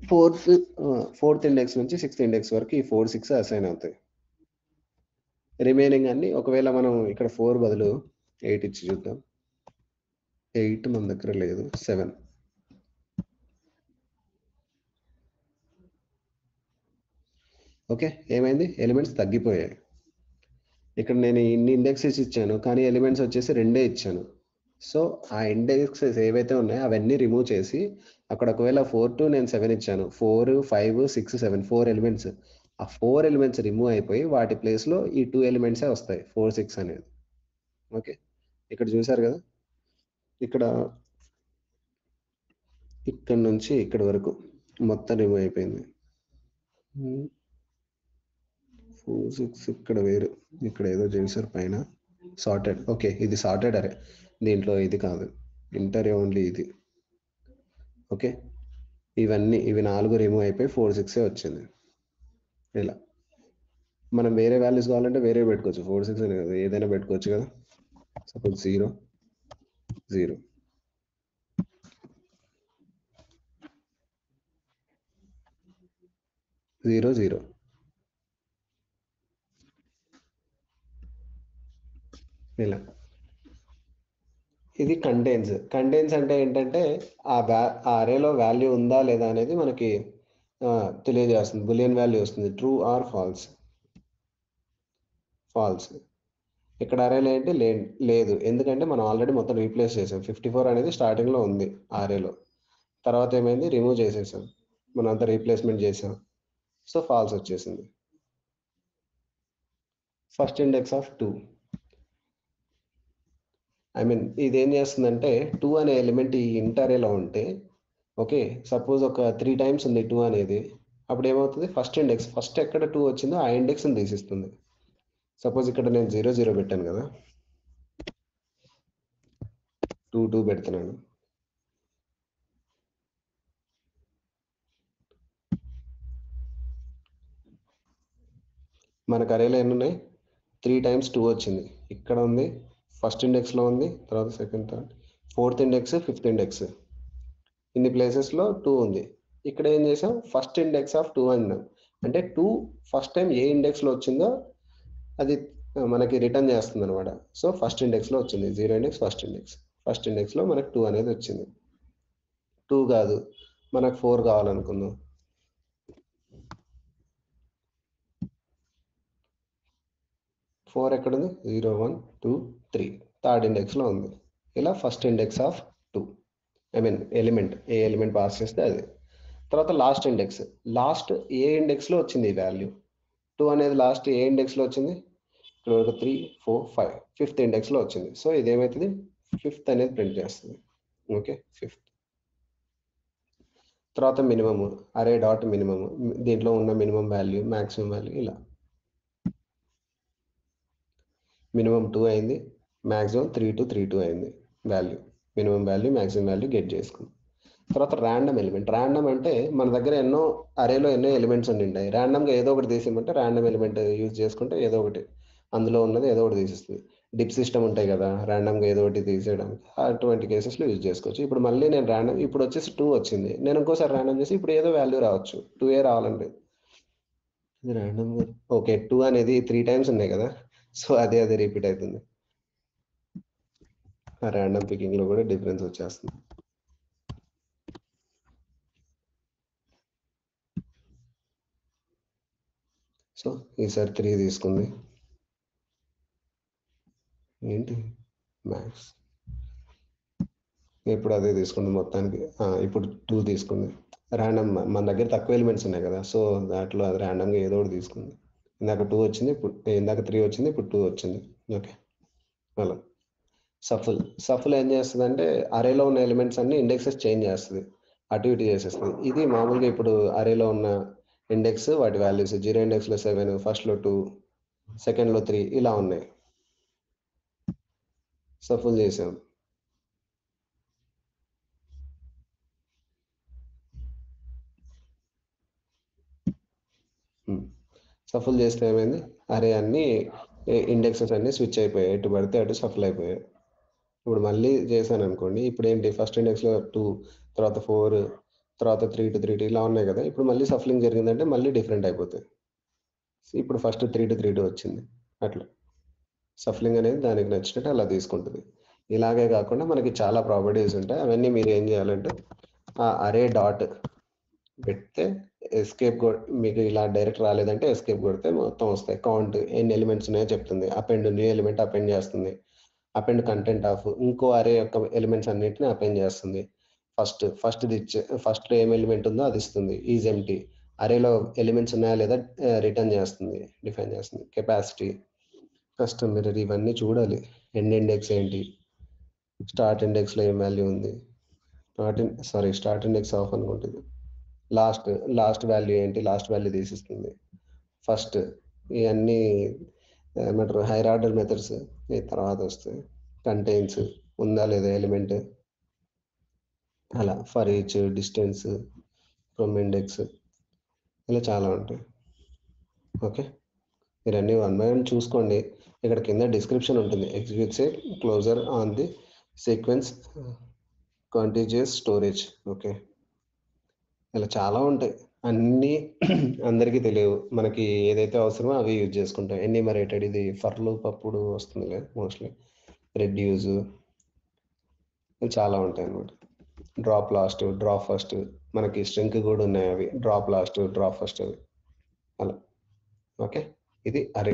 4th ఇండెక్స్ నుంచి 6th ఇండెక్స్ వరకు ఈ 4 6 అసైన్ అవుతాయి. రిమైనింగ్ అన్ని ఒకవేళ మనం ఇక్కడ 4 బదులు 8 ఇచ్చి చూద్దాం. 8 మన దగ్గర లేదు, 7. ఓకే, ఏమైంది ఎలిమెంట్స్ తగ్గిపోయాయి. ఇక్కడ నేను ఇన్ని ఇండెక్సెస్ ఇచ్చాను కానీ ఎలిమెంట్స్ వచ్చేసి 2 ఇచ్చాను. సో ఆ ఇండెక్సెస్ ఏవైతే ఉన్నాయో అవన్నీ రిమూవ్ చేసి అక్కడ ఒకవేళ 4 to నేను 7 ఇచ్చాను, 4 5 6 7 4 ఎలిమెంట్స్, ఆ 4 ఎలిమెంట్స్ రిమూవ్ అయిపోయి వాటి ప్లేస్లో ఈ 2 ఎలిమెంట్సే వస్తాయి 4 6 అనేది. ఓకే, ఇక్కడ చూసారు కదా, ఇక్కడ నుంచి ఇక్కడ వరకు మొత్తం రిమూవ్ అయిపోయింది. 4 6 ఇక్కడ వేరు, ఇక్కడ ఏదో చేశారు పైన సార్టెడ్. ఓకే, ఇది సార్టెడ్ అరే, దీంట్లో ఇది కాదు, ఇంటర్ ఓన్లీ ఇది. ఓకే, ఇవి 4 రిమూవ్ అయిపోయి 4 6 వచ్చింది. ఇలా మనం వేరే వాల్యూస్ కావాలంటే వేరే పెట్టుకోవచ్చు, 4 6 అనే కదా, ఏదైనా పెట్టుకోవచ్చు కదా. సపోజ్ 0 0 0 0 ఇలా. ఇది కంటైన్స్ అంటే ఏంటంటే ఆ అరేలో వాల్యూ ఉందా లేదా అనేది మనకి తెలియజేస్తుంది. బులియన్ వాల్యూ వస్తుంది, ట్రూ ఆర్ ఫాల్స్. ఇక్కడ అరేలో ఏంటి లేదు, ఎందుకంటే మనం ఆల్రెడీ మొత్తం రీప్లేస్ చేసాం. 54 అనేది స్టార్టింగ్లో ఉంది అరేలో, తర్వాత ఏమైంది రిమూవ్ చేసేసాం, మనం అంతా రీప్లేస్మెంట్ చేసాం, సో ఫాల్స్ వచ్చేసింది. ఫస్ట్ ఇండెక్స్ ఆఫ్ 2, ఇది ఏం చేస్తుందంటే 2 అనే ఎలిమెంట్ ఈ ఇంటర్ఏలో ఉంటే, ఓకే సపోజ్ ఒక 3 టైమ్స్ ఉంది 2 అనేది, అప్పుడు ఏమవుతుంది ఫస్ట్ ఎక్కడ 2 వచ్చిందో ఆ ఇండెక్స్ని తీసిస్తుంది. సపోజ్ ఇక్కడ నేను 0 0 పెట్టాను కదా, 2 2 పెడుతున్నాను. మనకు అరేలో ఎన్ని ఉన్నాయి, 3 times 2 వచ్చింది. ఇక్కడ ఉంది, ఫస్ట్ ఇండెక్స్లో ఉంది, తర్వాత second third 4th index 5th index, ఇన్ని ప్లేసెస్లో 2 ఉంది. ఇక్కడ ఏం చేసాం, ఫస్ట్ ఇండెక్స్ ఆఫ్ 2 అన్నాం, అంటే 2 ఫస్ట్ టైం ఏ ఇండెక్స్లో వచ్చిందో అది మనకి రిటర్న్ చేస్తుంది అనమాట. సో ఫస్ట్ ఇండెక్స్లో వచ్చింది, 0 ఇండెక్స్ ఫస్ట్ ఇండెక్స్లో మనకు 2 అనేది వచ్చింది. 2 కాదు, మనకు 4 కావాలనుకుందాం. 4 ఎక్కడ ఉంది? 0 1 2 3 థర్డ్ ఇండెక్స్ లో ఉంది. ఇలా first index of 2, I mean element, A element pass చేస్తే అది. తర్వాత లాస్ట్ ఇండెక్స్, లాస్ట్ ఏ ఇండెక్స్ లో వచ్చింది ఈ వాల్యూ? 2 అనేది లాస్ట్ ఏ ఇండెక్స్ లో వచ్చింది? ఇక్కడ వరకు 3 4 5 ఫిఫ్త్ ఇండెక్స్ లో వచ్చింది. సో ఇది ఏమవుతుంది? ఫిఫ్త్ అనేది ప్రింట్ చేస్తుంది. Okay, fifth. తర్వాత మినిమమ్, అరే డాట్ మినిమమ్, దీంట్లో ఉన్న మినిమం వాల్యూ, మ్యాక్సిమం వాల్యూ. ఇలా మినిమం 2 అయింది, మ్యాక్సిమం 3 to 3 2 అయింది value. Minimum value maximum value get చేసుకుంది. తర్వాత ర్యాండమ్ ఎలిమెంట్. ర్యాండమ్ అంటే మన దగ్గర ఎన్నో అరేలో ఎన్నో ఎలిమెంట్స్ ఉండింటాయి. ర్యాండమ్గా ఏదో ఒకటి తీసేయమంటే ర్యాండమ్ ఎలిమెంట్ యూజ్ చేసుకుంటే ఏదో ఒకటి అందులో ఉన్నది ఏదో ఒకటి తీసేస్తుంది. డిప్ సిస్టమ్ ఉంటాయి కదా, ర్యాండమ్గా ఏదో ఒకటి తీసేయడానికి, అటువంటి కేసెస్లో యూజ్ చేసుకోవచ్చు. ఇప్పుడు మళ్ళీ నేను ర్యాండమ్, ఇప్పుడు వచ్చేసి 2 వచ్చింది, నేను ఇంకోసారి ర్యాండమ్ చేసి ఇప్పుడు ఏదో వాల్యూ రావచ్చు, 2 రావాలంటే ఇది ర్యాండమ్. ఓకే, 2 అనేది 3 టైమ్స్ ఉన్నాయి కదా, సో అదే రిపీట్ అవుతుంది. ఆ ర్యాండమ్ పికింగ్ లో కూడా డిఫరెన్స్ వచ్చేస్తుంది. సో ఈసారి 3 తీసుకుంది, ఏంటి మ్యాక్స్, ఇప్పుడు అదే తీసుకుంది మొత్తానికి. ఇప్పుడు 2 తీసుకుంది. ర్యాండమ్, మన దగ్గర తక్కువ ఎలిమెంట్స్ ఉన్నాయి కదా, సో దాంట్లో అది ర్యాండమ్గా ఏదో ఒకటి తీసుకుంది. ఇందాక 2 వచ్చింది, ఇప్పుడు ఇందాక 3 వచ్చింది, ఇప్పుడు 2 వచ్చింది. ఓకే, అలా. సఫుల్ ఏం చేస్తుంది అంటే అరేలో ఉన్న ఎలిమెంట్స్ అన్ని ఇండెక్సెస్ చేంజ్ చేస్తుంది, అటు ఇటు చేసేస్తుంది. ఇది మామూలుగా ఇప్పుడు అరేలో ఉన్న ఇండెక్స్, వాటి వాల్యూస్ 0 ఇండెక్స్లో 7, ఫస్ట్లో 2, సెకండ్లో 3 ఇలా ఉన్నాయి. సఫుల్ చేసాం. సఫుల్ చేస్తే ఏమైంది? అరే అన్ని ఇండెక్సెస్ అన్ని స్విచ్ అయిపోయాయి, ఎటు పడితే అటు సఫుల్ అయిపోయాయి. ఇప్పుడు మళ్ళీ చేశాను అనుకోండి, ఇప్పుడు ఏంటి, ఫస్ట్ ఇండెక్స్లో 2, తర్వాత 4, తర్వాత 3 to 3 2 ఇలా ఉన్నాయి కదా, ఇప్పుడు మళ్ళీ సఫలింగ్ జరిగిందంటే మళ్ళీ డిఫరెంట్ అయిపోతాయి. ఇప్పుడు ఫస్ట్ 3 to 3 2 వచ్చింది. అట్లా సఫలింగ్ అనేది దానికి నచ్చినట్టు అలా తీసుకుంటుంది. ఇలాగే కాకుండా మనకి చాలా ప్రాపర్టీస్ ఉంటాయి, అవన్నీ మీరు ఏం చేయాలంటే ఆ అరే డాట్ పెడితే ఎస్కేప్ మీకు ఇలా డైరెక్ట్ రాలేదంటే ఎస్కేప్ కొడితే మొత్తం వస్తాయి. కౌంట్ ఎన్ని ఎలిమెంట్స్ ఉన్నాయో చెప్తుంది, అపెండ్ న్యూ ఎలిమెంట్ అపెండ్ చేస్తుంది, అపెండ్ కంటెంట్ ఆఫ్ ఇంకో అరే యొక్క ఎలిమెంట్స్ అన్నిటిని అపెండ్ చేస్తుంది. ఫస్ట్ ఏం ఎలిమెంట్ ఉందో అది ఇస్తుంది, ఈజ్ ఎంటీ. అరేలో ఎలిమెంట్స్ ఉన్నాయా లేదా రిటర్న్ చేస్తుంది, డిఫైన్ చేస్తుంది. కెపాసిటీ, కస్టమ్ మిర్రర్, ఇవన్నీ చూడాలి. ఎండ్ ఇండెక్స్ ఏంటి, స్టార్ట్ ఇండెక్స్లో ఏం వాల్యూ ఉంది, స్టార్ట్ ఇండెక్స్ ఆఫ్ అనుకుంటుంది. లాస్ట్ వాల్యూ ఏంటి, లాస్ట్ వాల్యూ తీసిస్తుంది. ఫస్ట్ ఇవన్నీ ఏమంటారు హైర్ ఆర్డర్ మెథడ్స్ ఈ తర్వాత వస్తాయి. కంటైన్స్ ఉందా లేదా ఎలిమెంట్, అలా for each, distance, from index, ఇలా చాలా ఉంటాయి. ఓకే, మీరు అన్ని 1 by 1 చూసుకోండి. ఇక్కడ కింద డిస్క్రిప్షన్ ఉంటుంది, executes closure on the sequence contiguous storage. Okay, ఇలా చాలా ఉంటాయి, అన్నీ అందరికీ తెలియవు. మనకి ఏదైతే అవసరమో అవి యూజ్ చేసుకుంటాం. ఎన్యూమరేటెడ్, ఇది ఫర్ లూప్ అప్పుడు వస్తుంది కదా మోస్ట్లీ. రెడ్యూస్, చాలా ఉంటాయి అన్నమాట. డ్రాప్ లాస్ట్, డ్రాప్ ఫస్ట్, మనకి స్ట్రింగ్ కూడా ఉన్నాయి అవి, డ్రాప్ లాస్ట్, డ్రాప్ ఫస్ట్, అవి అలా. ఓకే, ఇది అరే.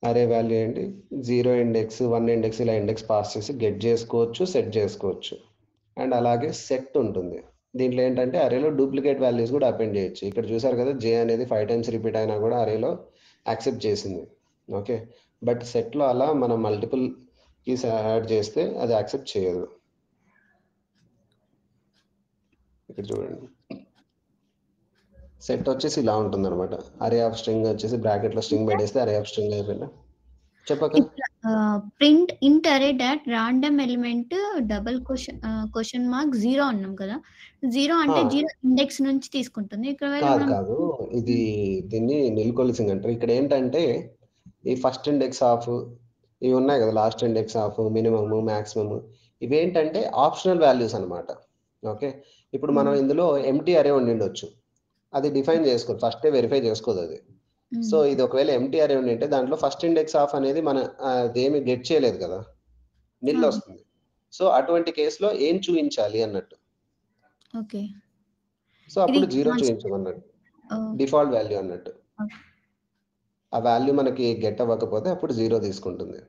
అరే వాల్యూ ఏంటి, 0 ఇండెక్స్ 1 ఇండెక్స్ ఇలా ఇండెక్స్ పాస్ చేసి గెట్ చేసుకోవచ్చు, సెట్ చేసుకోవచ్చు. అండ్ అలాగే సెట్ ఉంటుంది. దీంట్లో ఏంటంటే అరేలో డూప్లికేట్ వాల్యూస్ కూడా అపెండ్ చేయొచ్చు. ఇక్కడ చూసారు కదా, జే అనేది 5 times రిపీట్ అయినా కూడా అరేలో యాక్సెప్ట్ చేసింది. ఓకే, బట్ సెట్లో అలా మనం మల్టిపుల్ కీస్ యాడ్ చేస్తే అది యాక్సెప్ట్ చేయదు. ఇక్కడ చూడండి, సెట్ వచ్చేసి ఇలా ఉంటుంది అనమాట. అరే ఆఫ్ స్ట్రింగ్ వచ్చేసి బ్రాకెట్లో స్ట్రింగ్ పెట్టేస్తే అరే ఆఫ్ స్ట్రింగ్ అయిపోయిందా. చెప్పక ప్రింట్ ఇంట్ అరే dot random element double question mark 0 అన్నాం కదా, 0 అంటే 0 ఇండెక్స్ నుంచి తీసుకుంటుంది. కాదు, ఇది దీన్ని నిల్కొలిసింగ్ అంటారు. ఇక్కడ ఏంటంటే ఈ ఫస్ట్ ఇండెక్స్ ఆఫ్ ఇవి ఉన్నాయి కదా, last index of, minimum, maximum, ఇవేంటంటే ఆప్షనల్ వాల్యూస్ అనమాట. ఓకే, ఇప్పుడు మనం ఇందులో ఎంటీ అరే ఉండిండొచ్చు, అది డిఫైన్ చేసుకోదు, ఫస్టే వెరిఫై చేసుకోదు అది. సో ఇది ఒకవేళ ఎంటీ అరే ఉండింటే దాంట్లో ఫస్ట్ ఇండెక్స్ ఆఫ్ అనేది మన అదేమి గెట్ చేయలేదు కదా, నిల్ వస్తుంది. సో అటువంటి కేసులో ఏం చూపించాలి అన్నట్టు. ఓకే, సో అప్పుడు 0 చూపించమన్నట్టు, డిఫాల్ట్ వాల్యూ అన్నట్టు. ఆ వాల్యూ మనకి గెట్ అవ్వకపోతే అప్పుడు 0 తీసుకుంటుంది.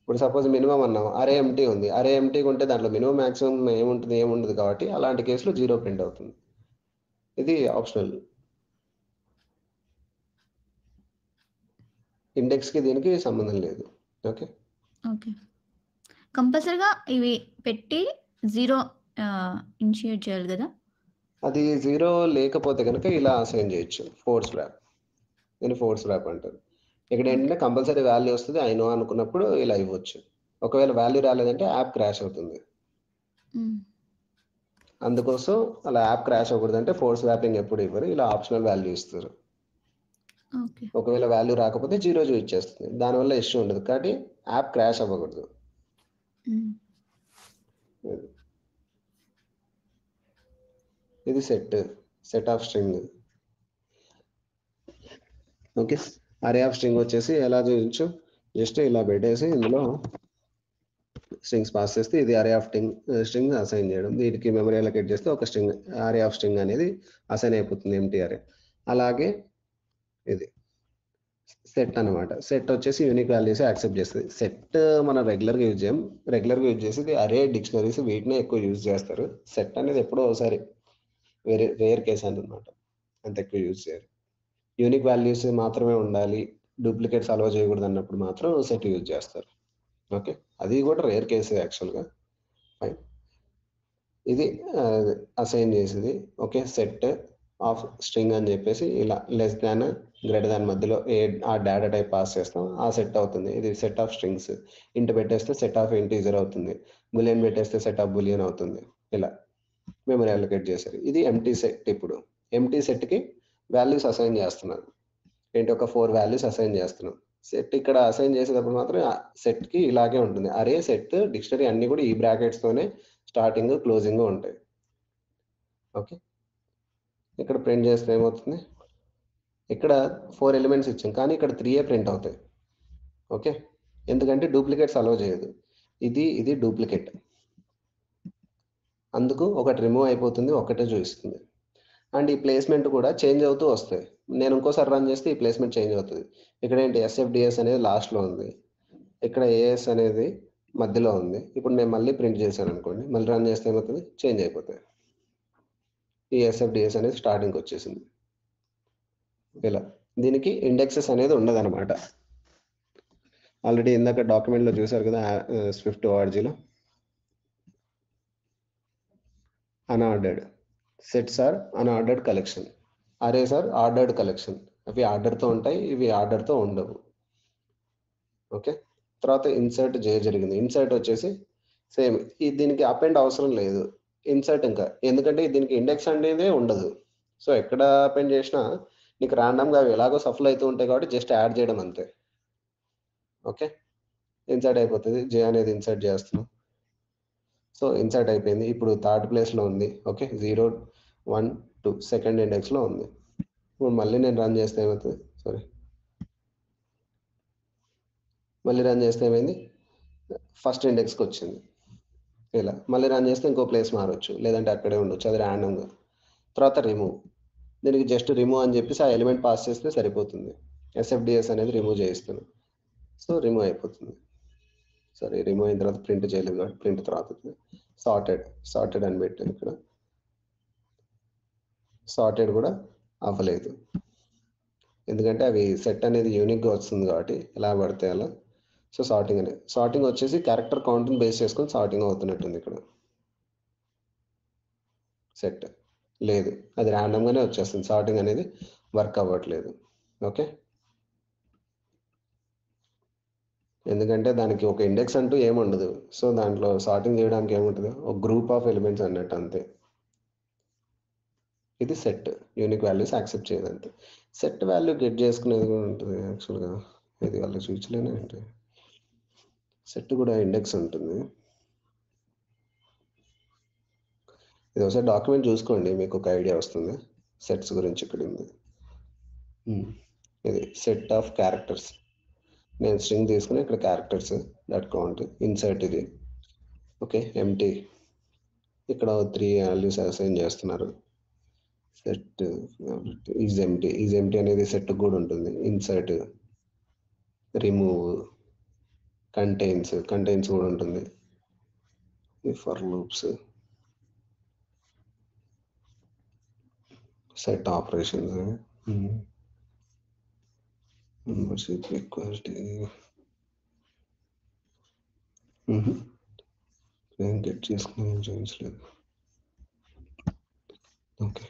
ఇప్పుడు సపోజ్ మినిమం అన్నాం, అరే ఎంటీ ఉంది, అరే ఎంటీగా ఉంటే దాంట్లో మినిమం మ్యాక్సిమం ఏముండదు కాబట్టి అలాంటి కేసులో 0 ప్రింట్ అవుతుంది. ఇది ఆప్షనల్. ఇండెక్స్కి దీనికి సంబంధం లేదు. ఓకే ఓకే, కంపల్సరీగా ఇవి పెట్టి 0 ఇనిషియేట్ చేయాలి కదా. అది 0 లేకపోతే కనుక ఇలా అసైన్ చేయొచ్చు, ఫోర్స్ వ్రాప్. దీన్ని ఫోర్స్ వ్రాప్ అంటారు. ఇక్కడ ఏంటంటే కంపల్సరీ వాల్యూ వస్తుంది అయినో అనుకున్నప్పుడు ఇలా ఇవ్వచ్చు. ఒకవేళ వాల్యూ రాలేదంటే యాప్ క్రాష్ అవుతుంది. అందుకోసం అలా యాప్ క్రాష్ అవ్వకూడదంటే ఫోర్స్ వ్రాపింగ్ ఎప్పుడు ఇవ్వరు, ఇలా ఆప్షనల్ వాల్యూ ఇస్తారు. ఒకవేళ వాల్యూ రాకపోతే 0 చూపించేస్తుంది, దానివల్ల ఇష్యూ ఉండదు, కాబట్టి యాప్ క్రాష్ అవ్వకూడదు. ఇది సెట్ ఆఫ్ స్ట్రింగ్. ఓకే, అరే ఆఫ్ స్ట్రింగ్ వచ్చేసి ఎలా చూపించు, జస్ట్ ఇలా పెట్టేసి ఇందులో స్ట్రింగ్స్ పాస్ చేస్తే ఇది అరే ఆఫ్ స్ట్రింగ్ అసైన్ చేయడం, దీనికి మెమరీ అలొకేట్ చేస్తే ఒక స్ట్రింగ్ అరే ఆఫ్ స్ట్రింగ్ అనేది అసైన్ అయిపోతుంది, ఎంటీ అరే. అలాగే ఇది సెట్ అనమాట. సెట్ వచ్చేసి యూనిక్ వాల్యూస్ యాక్సెప్ట్ చేస్తుంది. సెట్ మనం రెగ్యులర్గా యూజ్ చేయం, రెగ్యులర్గా యూజ్ చేసేది అరే, డిక్షనరీస్, వీటినే ఎక్కువ యూజ్ చేస్తారు. సెట్ అనేది ఎప్పుడో ఒకసారి రేర్ కేస్ అనమాట, అంత ఎక్కువ యూజ్ చేయరు. యూనిక్ వాల్యూస్ మాత్రమే ఉండాలి, డూప్లికేట్స్ అలౌ చేయకూడదు అన్నప్పుడు మాత్రం సెట్ యూజ్ చేస్తారు. ఓకే, అది కూడా రేర్ కేసు యాక్చువల్గా. ఫైన్, ఇది అసైన్ చేసేది. ఓకే, సెట్ ఆఫ్ స్ట్రింగ్ అని చెప్పేసి ఇలా లెస్ దాన్ గ్రేటర్ దాన్ మధ్యలో ఆ డేటా టైప్ పాస్ చేస్తాం, ఆ సెట్ అవుతుంది. ఇది సెట్ ఆఫ్ స్ట్రింగ్స్. ఇంట్ పెట్టేస్తే సెట్ ఆఫ్ ఇంటీజర్ అవుతుంది, బులియన్ పెట్టేస్తే సెట్ ఆఫ్ బులియన్ అవుతుంది. ఇలా మెమరీ అలొకేట్ చేశారు. ఇది ఎంటీ సెట్. ఇప్పుడు ఎంటీ సెట్కి వాల్యూస్ అసైన్ చేస్తున్నాను. ఏంటి, ఒక 4 వాల్యూస్ అసైన్ చేస్తున్నాం. సెట్ ఇక్కడ అసైన్ చేసేటప్పుడు మాత్రం సెట్కి ఇలాగే ఉంటుంది. అరే, సెట్, డిక్షనరీ అన్నీ కూడా ఈ బ్రాకెట్స్తోనే స్టార్టింగ్ క్లోజింగ్ ఉంటాయి. ఓకే, ఇక్కడ ప్రింట్ చేస్తే ఏమవుతుంది, ఇక్కడ 4 ఎలిమెంట్స్ ఇచ్చాం కానీ ఇక్కడ 3 ప్రింట్ అవుతాయి. ఓకే, ఎందుకంటే డూప్లికేట్స్ అలౌ చేయదు. ఇది డూప్లికేట్, అందుకు ఒకటి రిమూవ్ అయిపోతుంది, ఒకటే చూపిస్తుంది. అండ్ ఈ ప్లేస్మెంట్ కూడా చేంజ్ అవుతూ వస్తాయి. నేను ఇంకోసారి రన్ చేస్తే ఈ ప్లేస్మెంట్ చేంజ్ అవుతుంది. ఇక్కడ ఏంటి, ఎస్ఎఫ్డిఎస్ అనేది లాస్ట్లో ఉంది, ఇక్కడ ఏఎస్ అనేది మధ్యలో ఉంది. ఇప్పుడు నేను మళ్ళీ ప్రింట్ చేశాను అనుకోండి, మళ్ళీ రన్ చేస్తే ఏమవుతుంది, చేంజ్ అయిపోతాయి. ఈ ఎస్ఎఫ్డిఎస్ అనేది స్టార్టింగ్కి వచ్చేసింది. ఇలా దీనికి ఇండెక్సెస్ అనేది ఉండదు అనమాట. ఆల్రెడీ ఇందాక డాక్యుమెంట్లో చూసారు కదా, స్విఫ్ట్ ఆర్జీలో unordered sets are unordered collection, arrays are ordered collection. అవి ఆర్డర్తో ఉంటాయి, ఇవి ఆర్డర్తో ఉండవు. ఓకే, తర్వాత ఇన్సర్ట్ జరిగింది. ఇన్సర్ట్ వచ్చేసి సేమ్, దీనికి అప్ అండ్ అవసరం లేదు. ఇన్సర్ట్ ఇంకా, ఎందుకంటే దీనికి ఇండెక్స్ అనేది ఉండదు. సో ఎక్కడ అపెండ్ చేసినా నీకు ర్యాండమ్గా అవి ఎలాగో సఫల్ అవుతూ ఉంటాయి కాబట్టి జస్ట్ యాడ్ చేయడం అంతే. ఓకే, ఇన్సర్ట్ అయిపోతుంది. జే అనేది ఇన్సర్ట్ చేస్తున్నాం. సో ఇన్సర్ట్ అయిపోయింది. ఇప్పుడు థర్డ్ ప్లేస్లో ఉంది. ఓకే, 0, 1, 2 సెకండ్ ఇండెక్స్లో ఉంది. ఇప్పుడు మళ్ళీ నేను రన్ చేస్తే ఏమవుతుంది, మళ్ళీ రన్ చేస్తే ఏమైంది, ఫస్ట్ ఇండెక్స్కి వచ్చింది. ఇలా మళ్ళీ రన్ చేస్తే ఇంకో ప్లేస్ మారవచ్చు, లేదంటే అక్కడే ఉండొచ్చు, అది ర్యాండమ్గా. తర్వాత రిమూవ్, దీనికి జస్ట్ రిమూవ్ అని చెప్పేసి ఆ ఎలిమెంట్ పాస్ చేస్తే సరిపోతుంది. ఎస్ఎఫ్డిఎస్ అనేది రిమూవ్ చేయిస్తాను, సో రిమూవ్ అయిపోతుంది. సరే, రిమూవ్ అయిన తర్వాత ప్రింట్ చేయలేదు కాబట్టి ప్రింట్ తర్వాత సార్టెడ్ అని పెట్టాను. ఇక్కడ సార్టెడ్ కూడా అవ్వలేదు, ఎందుకంటే అవి సెట్ అనేది యూనిక్గా వస్తుంది కాబట్టి ఎలా పడితే అలా. సో సార్టింగ్ వచ్చేసి క్యారెక్టర్ కౌంట్ని బేస్ చేసుకొని సార్టింగ్ అవుతున్నట్టుంది. ఇక్కడ సెట్ లేదు, అది ర్యాండమ్గానే వచ్చేస్తుంది. సార్టింగ్ అనేది వర్క్ అవ్వట్లేదు. ఓకే, ఎందుకంటే దానికి ఒక ఇండెక్స్ అంటూ ఏముండదు. సో దాంట్లో సార్టింగ్ చేయడానికి ఏముంటుంది, ఒక గ్రూప్ ఆఫ్ ఎలిమెంట్స్ అన్నట్టు అంతే. ఇది సెట్, యూనిక్ వాల్యూస్ యాక్సెప్ట్ చేయదు అంతే. సెట్ వాల్యూ గెట్ చేసుకునేది కూడా ఉంటుంది యాక్చువల్గా, ఇది వాళ్ళకి చూపించలేనే అంటే సెట్ కూడా ఇండెక్స్ ఉంటుంది. ఇది ఒకసారి డాక్యుమెంట్ చూసుకోండి, మీకు ఒక ఐడియా వస్తుంది సెట్స్ గురించి. ఇక్కడ ఉంది, ఇది సెట్ ఆఫ్ క్యారెక్టర్స్. నేను స్ట్రింగ్ తీసుకుని ఇక్కడ క్యారెక్టర్స్ డాట్ కౌంట్, ఇన్సర్ట్ ఇది. ఓకే, ఎంటీ, ఇక్కడ 3 వాల్యూస్ అసైన్ చేస్తున్నారు. సెట్ ఈజ్ ఎంటీ అనేది సెట్ కూడా ఉంటుంది. ఇన్సర్ట్, రిమూవ్, కంటైన్స్ కూడా ఉంటుంది. For loops, set operations, membership equality, నేను గెట్ చేసుకున్నాను చూపించలేదు. Okay,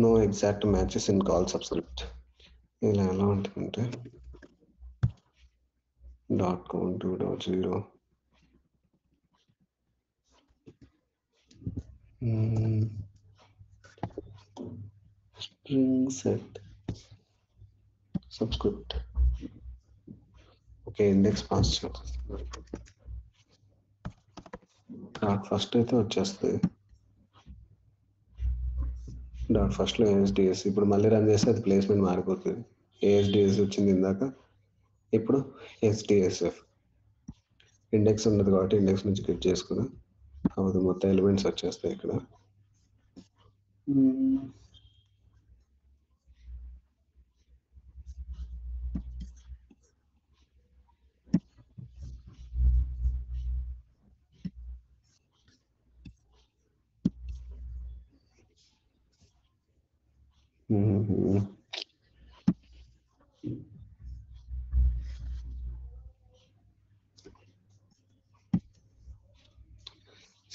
no exact matches in call subscript. ఇలా ఎలా ఉంటుందంటే .count2.0 string set subscript. Okay, index pass చేస్తాను. ఫస్ట్ అయితే వచ్చేస్తుంది .first లో ASDS. ఇప్పుడు మళ్ళీ రన్ చేస్తే అది ప్లేస్మెంట్ మారిపోతుంది. ASDS వచ్చింది ఇందాక, ఇప్పుడు SDSF. ఇండెక్స్ ఉన్నది కాబట్టి ఇండెక్స్ నుంచి క్లిక్ చేసుకుని అది మొత్తం ఎలిమెంట్స్ వచ్చేస్తాయి ఇక్కడ.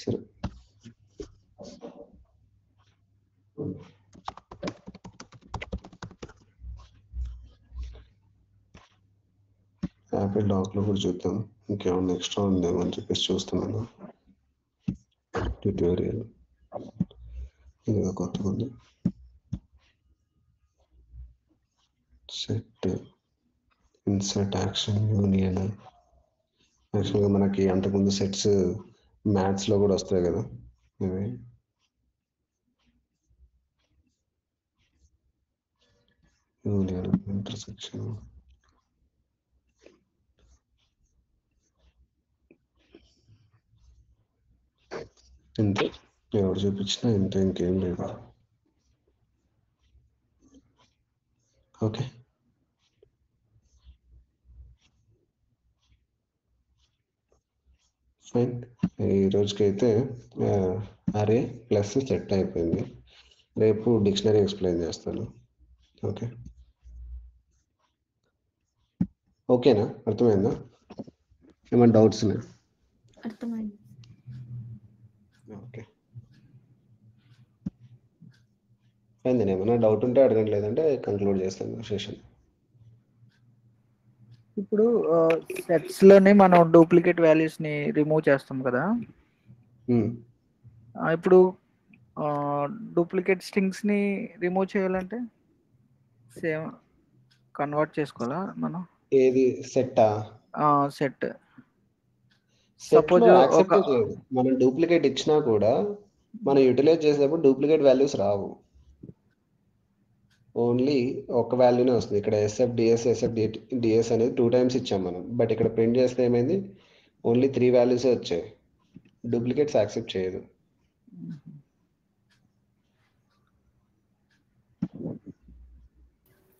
సరే, యాపిల్ డాక్లో కూడా చూద్దాం ఇంకేమన్నా ఎక్స్ట్రా ఉందేమో అని చెప్పేసి చూస్తున్నాను. ట్యూటోరియల్ ఇది కొత్తగా ఉంది. Set insert action union. యాక్చువల్గా మనకి అంతకుముందు సెట్స్ మ్యాథ్స్లో కూడా వస్తాయి కదా ఇవి. యూనియన్, ఇంటర్సెక్షన్, ఇంతే. ఎవరు చూపించినా ఇంతే, ఇంకేం లేదు. Okay, fine. ఈ రోజుకైతే అరే ప్లస్ సెట్ అయిపోయింది. రేపు డిక్షనరీ ఎక్స్ప్లెయిన్ చేస్తాను. ఓకే, ఓకేనా? అర్థమైందా? ఏమైనా డౌట్స్ ఉన్నాయా? అర్థమైంది. Okay, fine. నేను ఏమైనా డౌట్ ఉంటే అడగండి, లేదంటే కంక్లూడ్ చేస్తాను సెషన్. ఇప్పుడు సెట్స్ లోనే మనం డూప్లికేట్ వాల్యూస్ ని రిమూవ్ చేస్తాం కదా. ఇప్పుడు డూప్లికేట్ స్ట్రింగ్స్ ని రిమూవ్ చేయాలంటే సేమ్ కన్వర్ట్ చేసుకోవాలా మనం? ఏది సెట్టా? సెట్ సపోజ్ మనం డూప్లికేట్ ఇచ్చినా కూడా మనం యూటిలైజ్ చేసేటప్పుడు డూప్లికేట్ వాల్యూస్ రావు, ఓన్లీ ఒక వాల్యూనే వస్తుంది. ఇక్కడ SFDS అనేది 2 times ఇచ్చాం మనం, బట్ ఇక్కడ ప్రింట్ చేస్తే ఏమైంది, ఓన్లీ 3 values వచ్చాయి. డూప్లికేట్స్ యాక్సెప్ట్ చేయదు.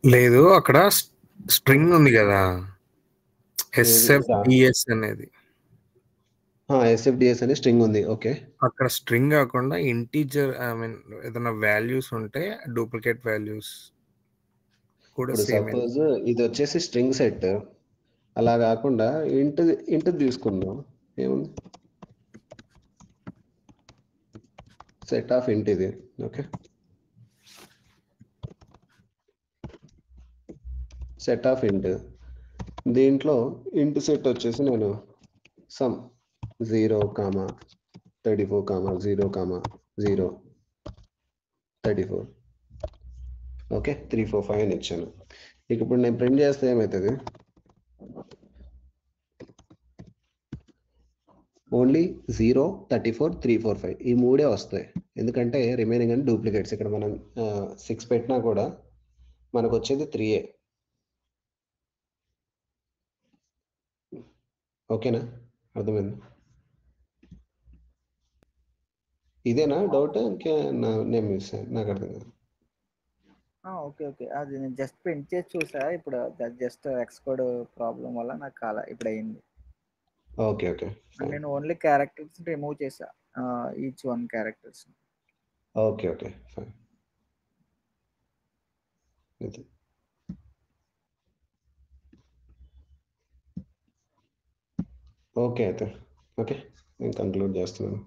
లేదు, అక్కడ స్ట్రింగ్ ఉంది కదా, SFDS అనేది. SFDS అనే స్ట్రింగ్ ఉంది. ఓకే, అక్కడ స్ట్రింగ్ కాకుండా ఇంటీజర్, ఐ మీన్ ఏదైనా వాల్యూస్ ఉంటే డూప్లికేట్ వాల్యూస్ కూడా సేమ్. సపోజ్ ఇది వచ్చేసి స్ట్రింగ్ సెట్, అలా కాకుండా ఇంట్ తీసుకుందాం. ఏముంది, సెట్ ఆఫ్ ఇంట్ ఇది. ఓకే, సెట్ ఆఫ్ ఇంట్. దీంట్లో ఇంట్ సెట్ వచ్చేసి నేను సమ్ 0,34,0,0,34 ఓకే 345 అని ఇచ్చాను. ఇక ఇప్పుడు నేను ప్రింట్ చేస్తే ఏమవుతుంది, ఓన్లీ 0, 34, 345 ఈ మూడే వస్తాయి. ఎందుకంటే రిమైనింగ్ అని డూప్లికేట్స్. ఇక్కడ మనం 6 పెట్టినా కూడా మనకు వచ్చేది 3A. ఓకేనా, అర్థమైంది? ఇదేనా డౌట్? ఇంకా నేను మిస్ నాకు అర్థం కాదు. ఓకే ఓకే, అది నేను జస్ట్ ప్రింట్ చేసి చూసా. ఇప్పుడు జస్ట్ ఎక్స్ కోడ్ ప్రాబ్లం వల్ల నాకు కాలా ఇప్పుడు అయింది. ఓకే ఓకే, నేను ఓన్లీ క్యారెక్టర్స్ రిమూవ్ చేసా, each one characters. Okay okay fine. Okay అయితే ఓకే, నేను కంక్లూడ్ చేస్తున్నాను.